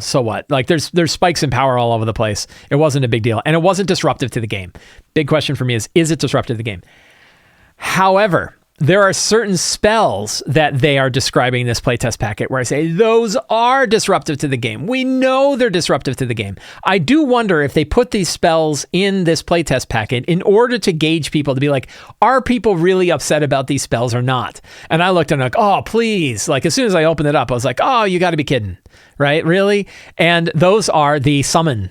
so what? Like there's spikes in power all over the place. It wasn't a big deal, and it wasn't disruptive to the game. Big question for me is it disruptive to the game? However, there are certain spells that they are describing in this playtest packet where I say those are disruptive to the game. We know they're disruptive to the game. I do wonder if they put these spells in this playtest packet in order to gauge people, to be like, are people really upset about these spells or not? And I looked and I'm like, oh, please. Like as soon as I opened it up, I was like, oh, you got to be kidding. Right? Really? And those are the summon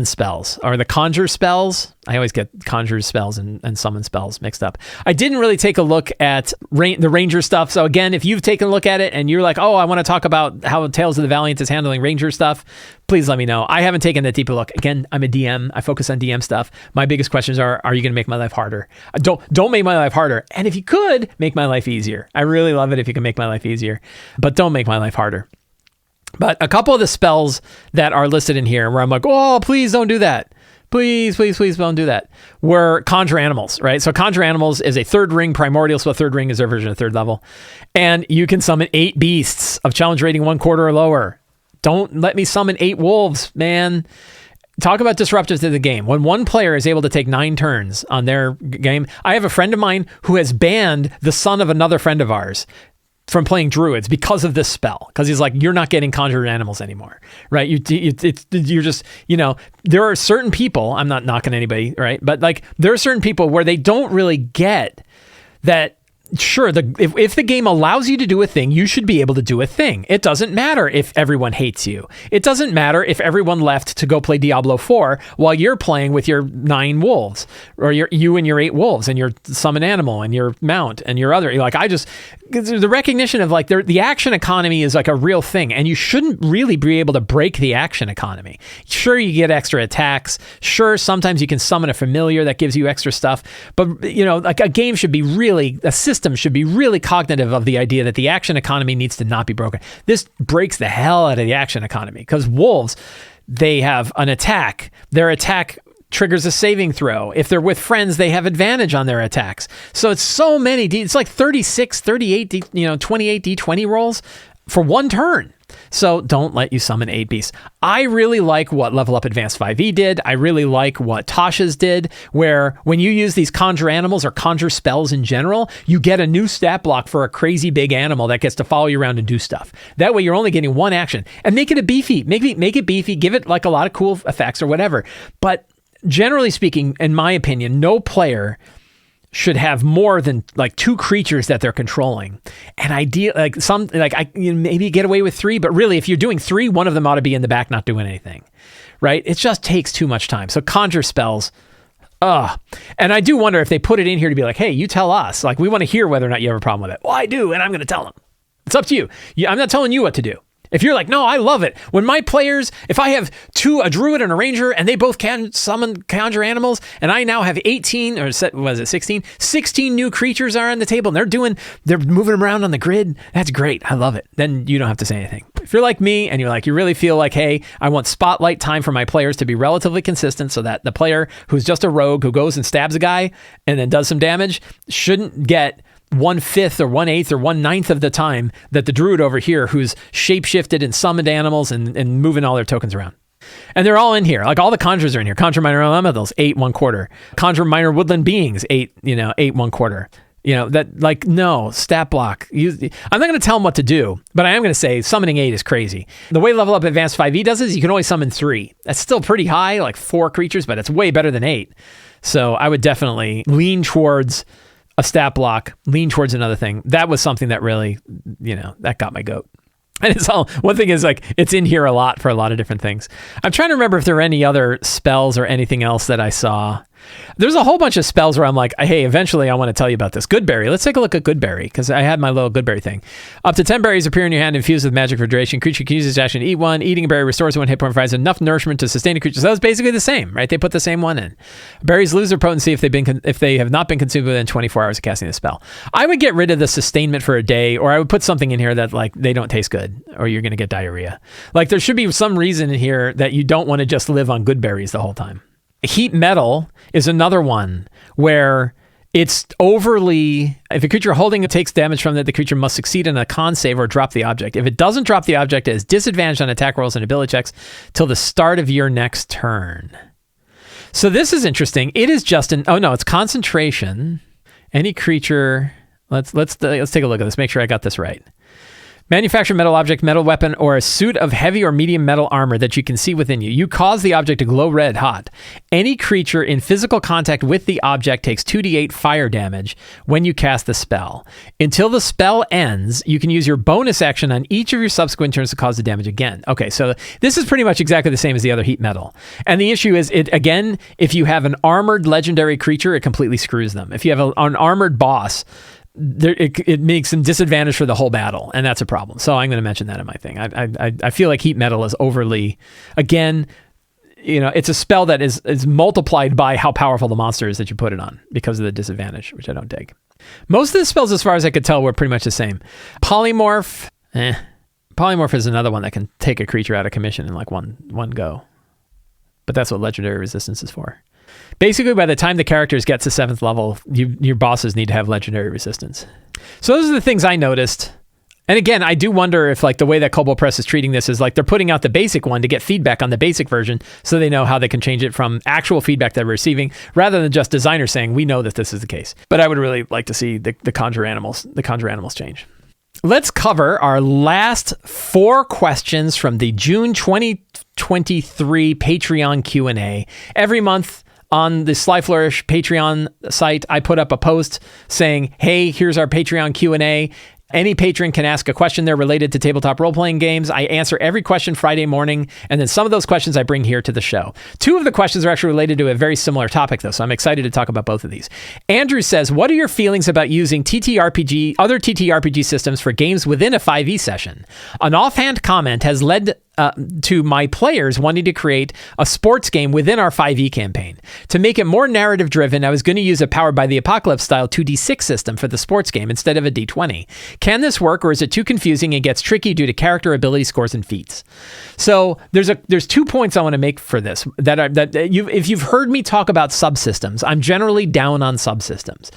spells or the conjure spells. I always get conjure spells and summon spells mixed up. I didn't really take a look at the Ranger stuff. So again, if you've taken a look at it and you're like, oh, I want to talk about how Tales of the Valiant is handling Ranger stuff, please let me know. I haven't taken that deep a look. Again, I'm a DM. I focus on DM stuff. My biggest questions are you going to make my life harder? Don't make my life harder. And if you could, make my life easier. I really love it if you can make my life easier, but don't make my life harder. But a couple of the spells that are listed in here where I'm like, oh, please don't do that. Please don't do that. Were Conjure Animals, right? So Conjure Animals is a third ring primordial, so a third ring is their version of third level. And you can summon 8 beasts of challenge rating 1/4 or lower. Don't let me summon 8 wolves, man. Talk about disruptive to the game. When one player is able to take 9 turns on their game, I have a friend of mine who has banned the son of another friend of ours from playing druids because of this spell. Because he's like, you're not getting conjured animals anymore, right? You're just, there are certain people, I'm not knocking anybody, right? But like, there are certain people where they don't really get that. Sure, if the game allows you to do a thing, you should be able to do a thing. It doesn't matter if everyone hates you. It doesn't matter if everyone left to go play Diablo 4 while you're playing with your 9 wolves, or you and your 8 wolves and your summon animal and your mount and your other. The recognition of like the action economy is like a real thing, and you shouldn't really be able to break the action economy. Sure, you get extra attacks. Sure, sometimes you can summon a familiar that gives you extra stuff, but like a game should be a system should be really cognitive of the idea that the action economy needs to not be broken. This breaks the hell out of the action economy because wolves, they have an attack. Their attack triggers a saving throw. If they're with friends, they have advantage on their attacks. So it's so many, it's like 36, 38, 28 D20 rolls for one turn. So don't let you summon 8 beasts. I really like what Level Up Advanced 5e did. I really like what Tasha's did, where when you use these conjure animals or conjure spells in general, you get a new stat block for a crazy big animal that gets to follow you around and do stuff. That way you're only getting one action. And make it a beefy. Make it beefy. Give it like a lot of cool effects or whatever. But generally speaking, in my opinion, no player should have more than like 2 creatures that they're controlling. And maybe get away with 3, but really if you're doing 3, one of them ought to be in the back not doing anything, right? It just takes too much time. So conjure spells, and I do wonder if they put it in here to be like, hey, you tell us, like we want to hear whether or not you have a problem with it. Well, I do, and I'm going to tell them. It's up to you. I'm not telling you what to do. If you're like, no, I love it. When my players, if I have a druid and a ranger, and they both can conjure animals, and I now have 18, or 16? 16 new creatures are on the table, and they're moving them around on the grid. That's great. I love it. Then you don't have to say anything. If you're like me, and you really feel like, hey, I want spotlight time for my players to be relatively consistent so that the player who's just a rogue who goes and stabs a guy and then does some damage shouldn't get 1/5 or 1/8 or 1/9 of the time that the druid over here who's shape-shifted and summoned animals and moving all their tokens around. And they're all in here. Like all the conjures are in here. Conjure Minor Elementals, 8 1/4. Conjure Minor Woodland Beings, 8 1/4. No, stat block. I'm not going to tell them what to do, but I am going to say summoning 8 is crazy. The way Level Up Advanced 5e does is you can only summon 3. That's still pretty high, like 4 creatures, but it's way better than 8. So I would definitely lean towards a stat block, lean towards another thing. That was something that really, that got my goat. And it's all, one thing is like, it's in here a lot for a lot of different things. I'm trying to remember if there were any other spells or anything else that I saw. There's a whole bunch of spells where I'm like, hey, eventually I want to tell you about this. Goodberry. Let's take a look at Goodberry, because I had my little Goodberry thing. Up to 10 berries appear in your hand infused with magic for duration. Creature can use its action to eat one. Eating a berry restores 1 hit point, provides enough nourishment to sustain a creature. So that was basically the same, right? They put the same one in. Berries lose their potency if they have not been consumed within 24 hours of casting the spell. I would get rid of the sustainment for a day, or I would put something in here that like they don't taste good, or you're going to get diarrhea. Like there should be some reason in here that you don't want to just live on good berries the whole time. Heat Metal is another one where it's overly, if a creature holding it takes damage from it, the creature must succeed in a con save or drop the object. If it doesn't drop the object, it is disadvantaged on attack rolls and ability checks till the start of your next turn. So this is interesting. It is just it's concentration. Any creature, let's take a look at this, make sure I got this right. Manufacture metal object, metal weapon, or a suit of heavy or medium metal armor that you can see within you. You cause the object to glow red hot. Any creature in physical contact with the object takes 2d8 fire damage when you cast the spell. Until the spell ends, you can use your bonus action on each of your subsequent turns to cause the damage again. Okay, so this is pretty much exactly the same as the other Heat Metal. And the issue is, if you have an armored legendary creature, it completely screws them. If you have an armored boss, it makes them disadvantaged for the whole battle, and that's a problem. So I'm going to mention that in my thing. I feel like Heat Metal is overly, again, it's a spell that is multiplied by how powerful the monster is that you put it on because of the disadvantage, which I don't dig. Most of the spells, as far as I could tell, were pretty much the same. Polymorph. Polymorph is another one that can take a creature out of commission in like one go. But that's what Legendary Resistance is for. Basically, by the time the characters get to 7th level, your bosses need to have Legendary Resistance. So those are the things I noticed. And again, I do wonder if like the way that Kobold Press is treating this is like they're putting out the basic one to get feedback on the basic version so they know how they can change it from actual feedback that we're receiving rather than just designers saying, we know that this is the case. But I would really like to see the Conjure Animals change. Let's cover our last 4 questions from the June 2023 Patreon Q&A. Every month, on the Sly Flourish Patreon site, I put up a post saying, hey, here's our Patreon Q&A. Any patron can ask a question there related to tabletop role-playing games. I answer every question Friday morning, and then some of those questions I bring here to the show. 2 of the questions are actually related to a very similar topic, though, so I'm excited to talk about both of these. Andrew says, what are your feelings about using other TTRPG systems for games within a 5e session? An offhand comment has led to my players wanting to create a sports game within our 5e campaign. To make it more narrative driven, I was going to use a Powered by the Apocalypse style 2d6 system for the sports game instead of a d20. Can this work, or is it too confusing and gets tricky due to character ability scores and feats? So there's 2 points I want to make for this. If you've heard me talk about subsystems, I'm generally down on subsystems.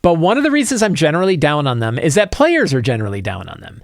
But one of the reasons I'm generally down on them is that players are generally down on them.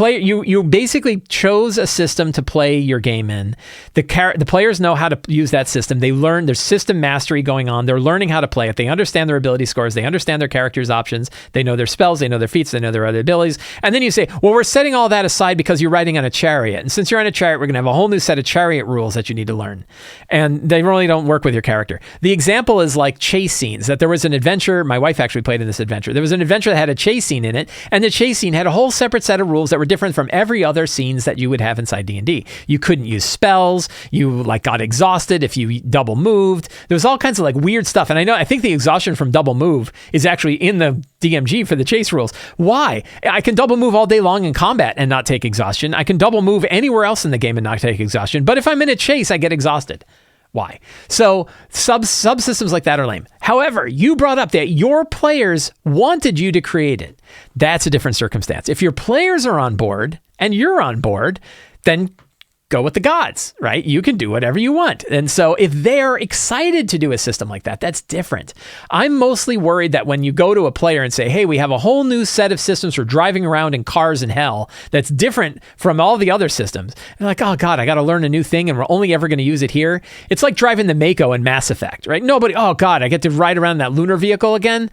You basically chose a system to play your game in. The players know how to use that system. They learn, there's system mastery going on. They're learning how to play it. They understand their ability scores. They understand their character's options. They know their spells. They know their feats. They know their other abilities. And then you say, well, we're setting all that aside because you're riding on a chariot. And since you're on a chariot, we're going to have a whole new set of chariot rules that you need to learn. And they really don't work with your character. The example is like chase scenes, that there was an adventure. My wife actually played in this adventure. There was an adventure that had a chase scene in it, and the chase scene had a whole separate set of rules that were different from every other scenes that you would have inside D&D. You couldn't use spells. You like got exhausted if you double moved. There was all kinds of like weird stuff. And I think the exhaustion from double move is actually in the DMG for the chase rules. Why? I can double move all day long in combat and not take exhaustion. I can double move anywhere else in the game and not take exhaustion. But if I'm in a chase, I get exhausted. Why? So subsystems like that are lame. However, you brought up that your players wanted you to create it. That's a different circumstance. If your players are on board and you're on board, then go with the gods, right? You can do whatever you want. And so if they're excited to do a system like that, that's different. I'm mostly worried that when you go to a player and say, hey, we have a whole new set of systems for driving around in cars in hell that's different from all the other systems. And like, oh God, I got to learn a new thing and we're only ever going to use it here. It's like driving the Mako in Mass Effect, right? Nobody, oh God, I get to ride around that lunar vehicle again.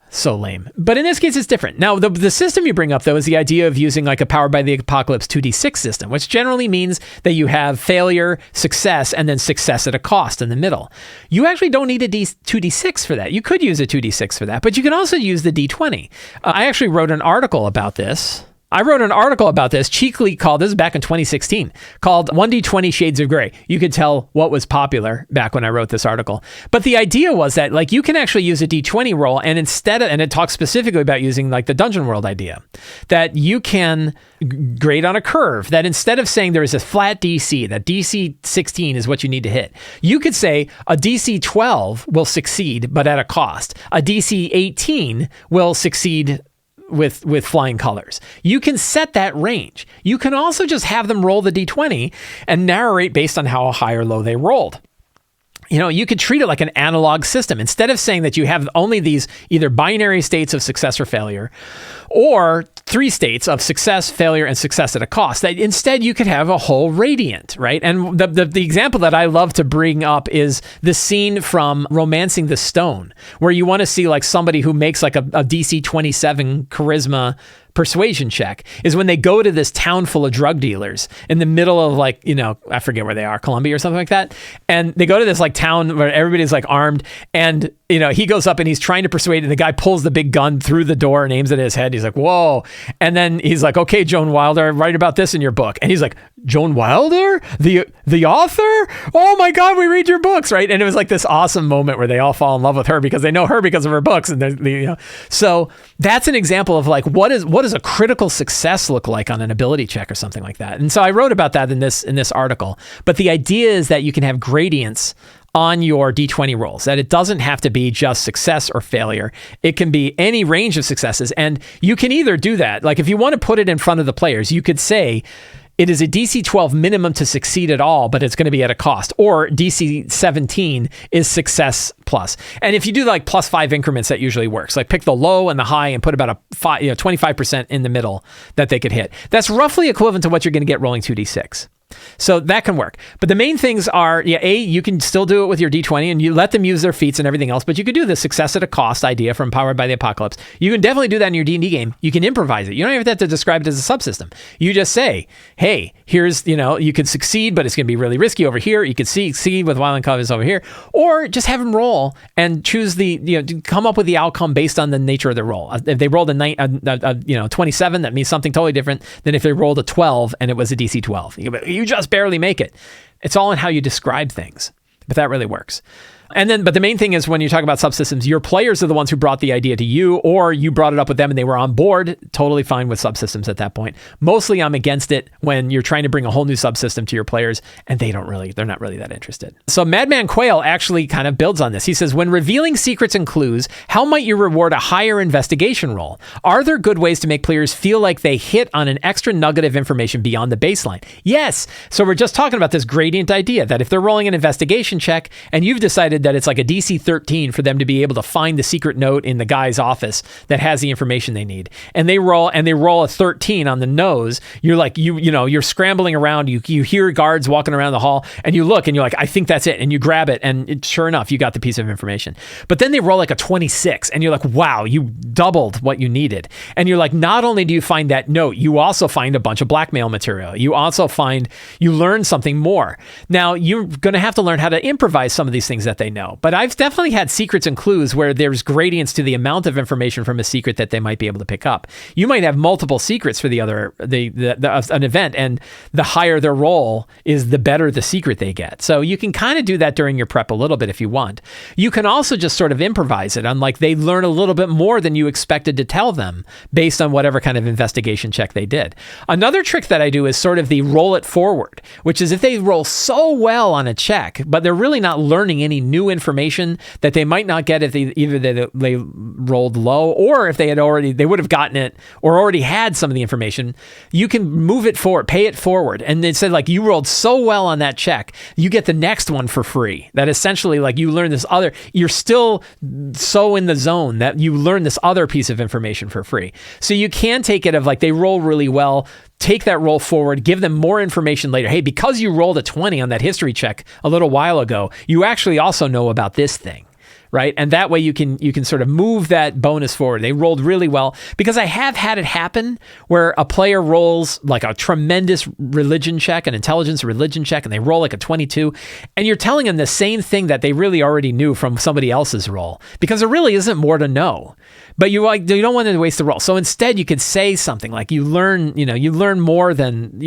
So lame. But in this case, it's different. Now, the system you bring up, though, is the idea of using like a Powered by the Apocalypse 2d6 system, which generally means that you have failure, success, and then success at a cost in the middle. You actually don't need a 2d6 for that. You could use a 2d6 for that, but you can also use the d20. I actually wrote an article about this. Cheekily called, this is back in 2016, called 1D20 Shades of Grey. You could tell what was popular back when I wrote this article. But the idea was that like you can actually use a D20 roll and and it talks specifically about using like the Dungeon World idea, that you can grade on a curve, that instead of saying there is a flat DC, that DC 16 is what you need to hit, you could say a DC 12 will succeed, but at a cost. A DC 18 will succeed with flying colors. You can set that range. You can also just have them roll the D20 and narrate based on how high or low they rolled. You know, you could treat it like an analog system. Instead of saying that you have only these either binary states of success or failure, or 3 states of success, failure, and success at a cost, that instead you could have a whole radiant, right? And the example that I love to bring up is the scene from Romancing the Stone, where you want to see like somebody who makes like a DC 27 charisma persuasion check, is when they go to this town full of drug dealers in the middle of like, you know, I forget where they are, Colombia or something like that. And they go to this like town where everybody's like armed, and, you know, he goes up and he's trying to persuade, and the guy pulls the big gun through the door and aims it at his head. He's like, whoa. And then he's like, okay, Joan Wilder, write about this in your book. And he's like, Joan Wilder? The author? Oh my God, we read your books, right? And it was like this awesome moment where they all fall in love with her because they know her because of her books. And you know, so that's an example of like, what does a critical success look like on an ability check or something like that? And so I wrote about that in this article. But the idea is that you can have gradients on your D20 rolls, that it doesn't have to be just success or failure. It can be any range of successes. And you can either do that, like if you want to put it in front of the players, you could say, it is a DC 12 minimum to succeed at all, but it's going to be at a cost. Or DC 17 is success plus. And if you do like +5 increments, that usually works. Like pick the low and the high and put about a 25% in the middle that they could hit. That's roughly equivalent to what you're going to get rolling 2d6. So that can work. But the main things are, you can still do it with your D20 and you let them use their feats and everything else, but you could do the success at a cost idea from Powered by the Apocalypse. You can definitely do that in your D&D game. You can improvise it. You don't even have to describe it as a subsystem. You just say, hey, here's, you could succeed, but it's going to be really risky over here. You could succeed with violent covers over here, or just have them roll and choose come up with the outcome based on the nature of the roll. If they rolled a 27, that means something totally different than if they rolled a 12 and it was a DC 12. You just barely make it. It's all in how you describe things, but that really works. But the main thing is when you talk about subsystems, your players are the ones who brought the idea to you, or you brought it up with them and they were on board. Totally fine with subsystems at that point. Mostly I'm against it when you're trying to bring a whole new subsystem to your players and they're not really that interested. So Madman Quail actually kind of builds on this. He says, when revealing secrets and clues, how might you reward a higher investigation roll? Are there good ways to make players feel like they hit on an extra nugget of information beyond the baseline? Yes. So we're just talking about this gradient idea that if they're rolling an investigation check and you've decided that it's like a DC 13 for them to be able to find the secret note in the guy's office that has the information they need, and they roll a 13 on the nose, you're like, you're scrambling around, you hear guards walking around the hall, and you look and you're like, I think that's it, and you grab it, and sure enough, you got the piece of information. But then they roll like a 26 and you're like, wow, you doubled what you needed. And you're like, not only do you find that note, you also find a bunch of blackmail material. You also you learn something more. Now you're going to have to learn how to improvise some of these things that they know. But I've definitely had secrets and clues where there's gradients to the amount of information from a secret that they might be able to pick up. You might have multiple secrets for an event, and the higher their roll is, the better the secret they get. So you can kind of do that during your prep a little bit if you want. You can also just sort of improvise it on, like, they learn a little bit more than you expected to tell them based on whatever kind of investigation check they did. Another trick that I do is sort of the roll it forward, which is if they roll so well on a check, but they're really not learning any new new information that they might not get if they rolled low, or if they would have gotten it or already had some of the information, you can move it forward, pay it forward. And they said, like, you rolled so well on that check, you get the next one for free. That essentially, like, you learn this other, you're still so in the zone that you learn this other piece of information for free. So you can take it of like, they roll really well, take that roll forward, give them more information later. Hey, because you rolled a 20 on that history check a little while ago, you actually also know about this thing. Right. And that way you can sort of move that bonus forward. They rolled really well, because I have had it happen where a player rolls like a tremendous religion check, an intelligence religion check, and they roll like a 22. And you're telling them the same thing that they really already knew from somebody else's roll, because there really isn't more to know. But you don't want to waste the roll. So instead you could say something like, you learn more than,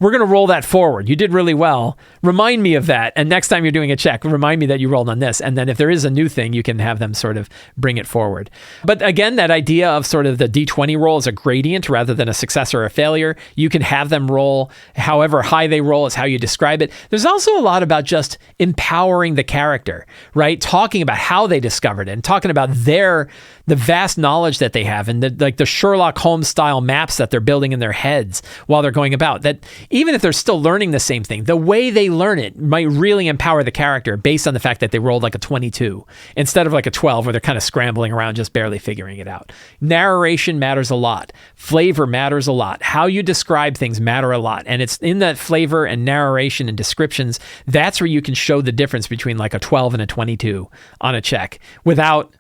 we're going to roll that forward. You did really well. Remind me of that. And next time you're doing a check, remind me that you rolled on this. And then if there is a new thing, you can have them sort of bring it forward. But again, that idea of sort of the D20 roll as a gradient rather than a success or a failure, you can have them roll however high they roll is how you describe it. There's also a lot about just empowering the character, right? Talking about how they discovered it and talking about the vast knowledge that they have, and the Sherlock Holmes style maps that they're building in their heads while they're going about. That even if they're still learning the same thing, the way they learn it might really empower the character based on the fact that they rolled like a 22 instead of like a 12 where they're kind of scrambling around just barely figuring it out. Narration matters a lot. Flavor matters a lot. How you describe things matter a lot. And it's in that flavor and narration and descriptions, that's where you can show the difference between like a 12 and a 22 on a check without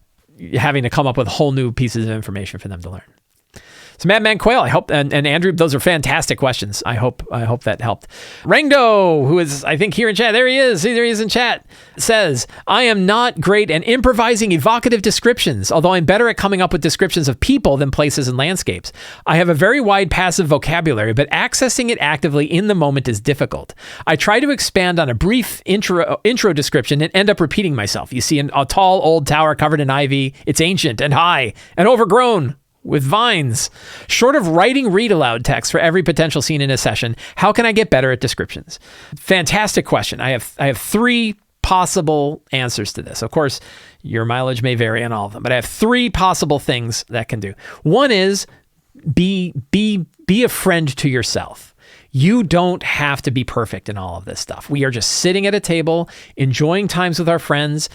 having to come up with whole new pieces of information for them to learn. So Madman Quail, I hope, and Andrew, those are fantastic questions. I hope that helped. Rangdo, who is, I think, here in chat, there he is in chat, says, I am not great at improvising evocative descriptions, although I'm better at coming up with descriptions of people than places and landscapes. I have a very wide passive vocabulary, but accessing it actively in the moment is difficult. I try to expand on a brief intro description and end up repeating myself. You see a tall old tower covered in ivy. It's ancient and high and overgrown with vines. Short of writing read-aloud text for every potential scene in a session, how can I get better at descriptions? Fantastic question. I have three possible answers to this. Of course, your mileage may vary on all of them, but I have three possible things that can do. One is be a friend to yourself. You don't have to be perfect in all of this stuff. We are just sitting at a table, enjoying times with our friends.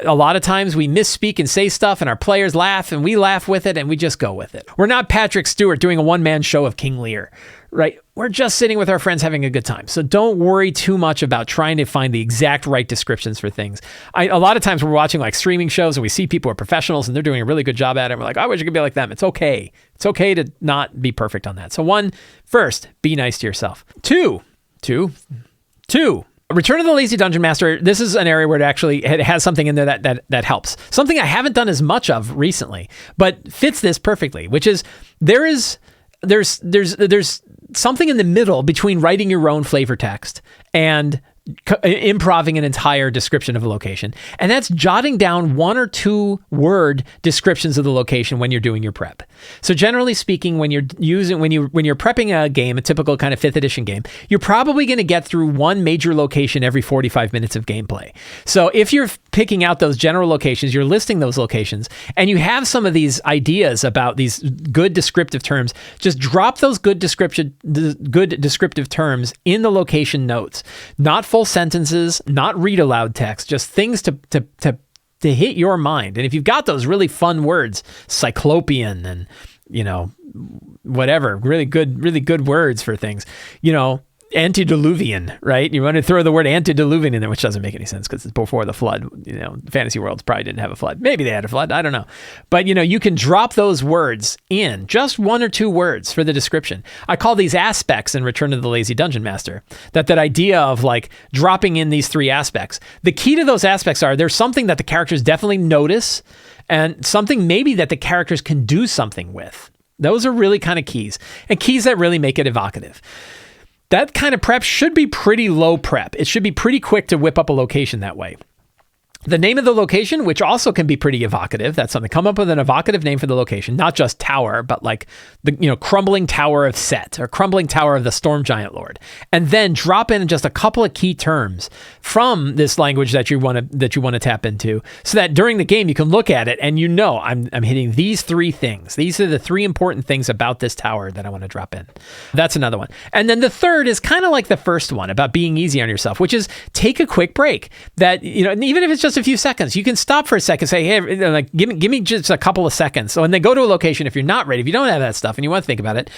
A lot of times we misspeak and say stuff and our players laugh and we laugh with it and we just go with it. We're not Patrick Stewart doing a one-man show of King Lear, right? We're just sitting with our friends having a good time. So don't worry too much about trying to find the exact right descriptions for things. A lot of times we're watching like streaming shows and we see people who are professionals and they're doing a really good job at it. And we're like, I wish I could be like them. It's okay. It's okay to not be perfect on that. So first, be nice to yourself. Two, Return of the Lazy Dungeon Master. This is an area where it has something in there that helps. Something I haven't done as much of recently, but fits this perfectly, which is there's something in the middle between writing your own flavor text and improving an entire description of a location. And that's jotting down 1 or 2 word descriptions of the location when you're doing your prep. So generally speaking, when you're prepping a game, a typical kind of 5th edition game, you're probably going to get through one major location every 45 minutes of gameplay. So if you're picking out those general locations, you're listing those locations, and you have some of these ideas about these good descriptive terms, just drop those good descriptive terms in the location notes. Not full sentences, not read aloud text, just things to hit your mind. And if you've got those really fun words, cyclopean and, whatever, really good words for things, antediluvian, right? You want to throw the word antediluvian in there, which doesn't make any sense because it's before the flood. Fantasy worlds probably didn't have a flood. Maybe they had a flood. I don't know. But, you can drop those words in, just 1 or 2 words for the description. I call these aspects in Return of the Lazy Dungeon Master. That idea of like dropping in these 3 aspects. The key to those aspects are there's something that the characters definitely notice and something maybe that the characters can do something with. Those are really kind of keys, and keys that really make it evocative. That kind of prep should be pretty low prep. It should be pretty quick to whip up a location that way. The name of the location, which also can be pretty evocative. That's something. Come up with an evocative name for the location, not just tower, but like the crumbling tower of Set or crumbling tower of the Storm Giant Lord. And then drop in just a couple of key terms from this language that you want to tap into, so that during the game you can look at it and I'm hitting these three things. These are the three important things about this tower that I want to drop in. That's another one. And then the third is kind of like the first one about being easy on yourself, which is take a quick break. That even if it's just a few seconds, you can stop for a second, say, hey, like give me just a couple of seconds. So when they go to a location, if you're not ready, if you don't have that stuff and you want to think about it,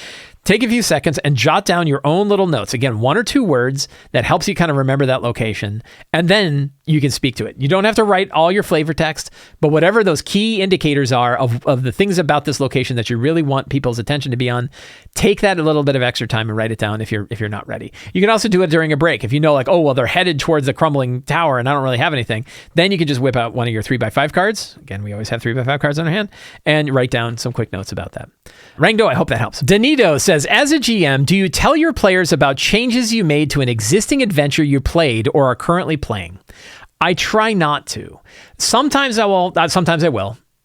take a few seconds and jot down your own little notes. Again, 1 or 2 words that helps you kind of remember that location, and then you can speak to it. You don't have to write all your flavor text, but whatever those key indicators are of the things about this location that you really want people's attention to be on, take that a little bit of extra time and write it down if you're not ready. You can also do it during a break. If you know, like, oh, well, they're headed towards the crumbling tower and I don't really have anything, then you can just whip out one of your 3x5 cards. Again, we always have 3x5 cards on our hand, and write down some quick notes about that. Rangdo, I hope that helps. Danito says, as a GM, do you tell your players about changes you made to an existing adventure you played or are currently playing? I try not to. Sometimes I will,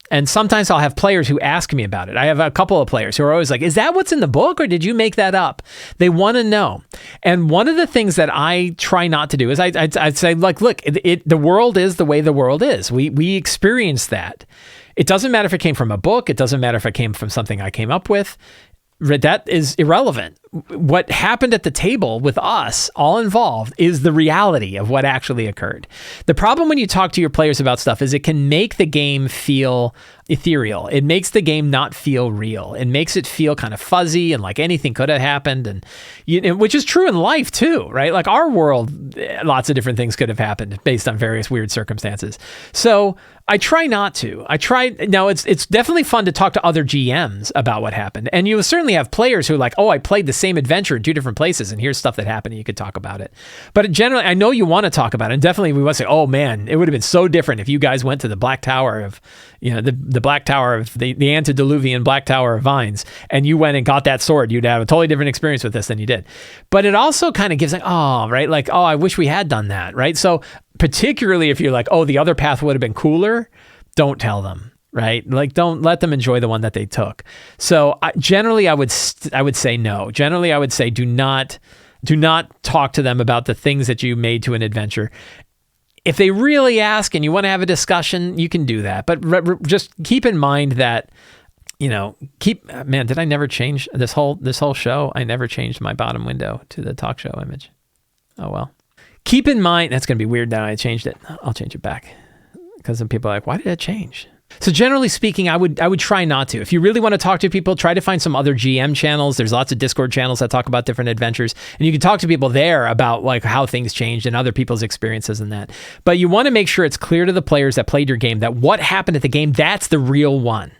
and sometimes I'll have players who ask me about it. I have a couple of players who are always like, is that what's in the book, or did you make that up? They want to know. And one of the things that I try not to do is I'd say, like, look, the world is the way the world is. We experience that. It doesn't matter if it came from a book. It doesn't matter if it came from something I came up with. That is irrelevant. What happened at the table with us all involved is the reality of what actually occurred. The problem when you talk to your players about stuff is it can make the game feel ethereal. It makes the game not feel real. It makes it feel kind of fuzzy and like anything could have happened, and which is true in life too, right? Like our world, lots of different things could have happened based on various weird circumstances. So I try not to. Now it's definitely fun to talk to other GMs about what happened. And you certainly have players who are like, oh, I played the same adventure in 2 different places and here's stuff that happened and you could talk about it. But generally, I know you want to talk about it. And definitely we want to say, oh man, it would have been so different if you guys went to the Black Tower of, the Black Tower of the antediluvian Black Tower of Vines, and you went and got that sword. You'd have a totally different experience with this than you did. But it also kind of gives like, oh, right? Like, oh, I wish we had done that, right? So particularly if you're like, oh, the other path would have been cooler, don't tell them, right? Like, don't let them enjoy the one that they took. So generally I would say no. Generally I would say do not talk to them about the things that you made to an adventure. If they really ask and you want to have a discussion, you can do that. But just keep in mind that, did I never change this whole show? I never changed my bottom window to the talk show image. Oh, well. Keep in mind, that's going to be weird that I changed it. I'll change it back because some people are like, why did it change? So generally speaking, I would try not to. If you really want to talk to people, try to find some other GM channels. There's lots of Discord channels that talk about different adventures, and you can talk to people there about like how things changed and other people's experiences in that. But you want to make sure it's clear to the players that played your game that what happened at the game, that's the real one.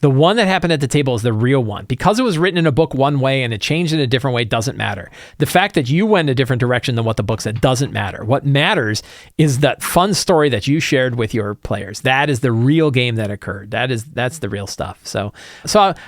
The one that happened at the table is the real one. Because it was written in a book one way and it changed in a different way doesn't matter. The fact that you went a different direction than what the book said doesn't matter. What matters is that fun story that you shared with your players. That is the real game that occurred. That's the real stuff. So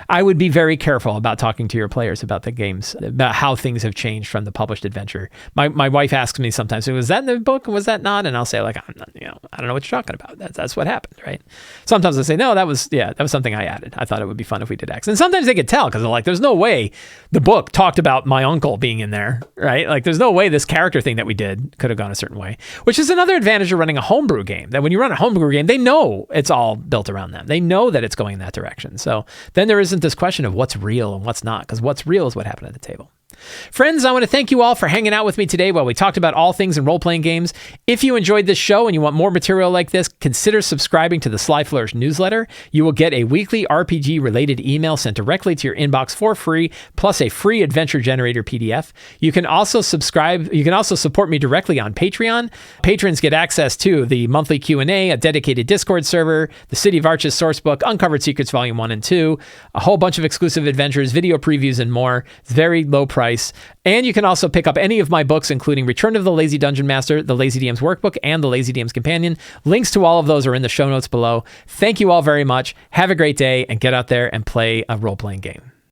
I would be very careful about talking to your players about the games, about how things have changed from the published adventure. My wife asks me sometimes, was that in the book? Was that not? And I'll say, like, I don't know what you're talking about. That's what happened, right? Sometimes I say, no, that was something I added. I thought it would be fun if we did X. And sometimes they could tell because they're like, there's no way the book talked about my uncle being in there, right? Like, there's no way this character thing that we did could have gone a certain way, which is another advantage of running a homebrew game, that when you run a homebrew game, they know it's all built around them. They know that it's going in that direction. So then there isn't this question of what's real and what's not, because what's real is what happened at the table. Friends, I want to thank you all for hanging out with me today while we talked about all things in role-playing games. If you enjoyed this show and you want more material like this, consider subscribing to the Sly Flourish newsletter. You will get a weekly RPG-related email sent directly to your inbox for free, plus a free adventure generator PDF. You can also subscribe. You can also support me directly on Patreon. Patrons get access to the monthly Q&A, a dedicated Discord server, the City of Arches sourcebook, Uncovered Secrets Volume 1 and 2, a whole bunch of exclusive adventures, video previews, and more. It's very low price. And you can also pick up any of my books, including Return of the Lazy Dungeon Master, the Lazy DM's Workbook, and the Lazy DM's Companion. Links to all of those are in the show notes below. Thank you all very much. Have a great day, and get out there and play a role-playing game.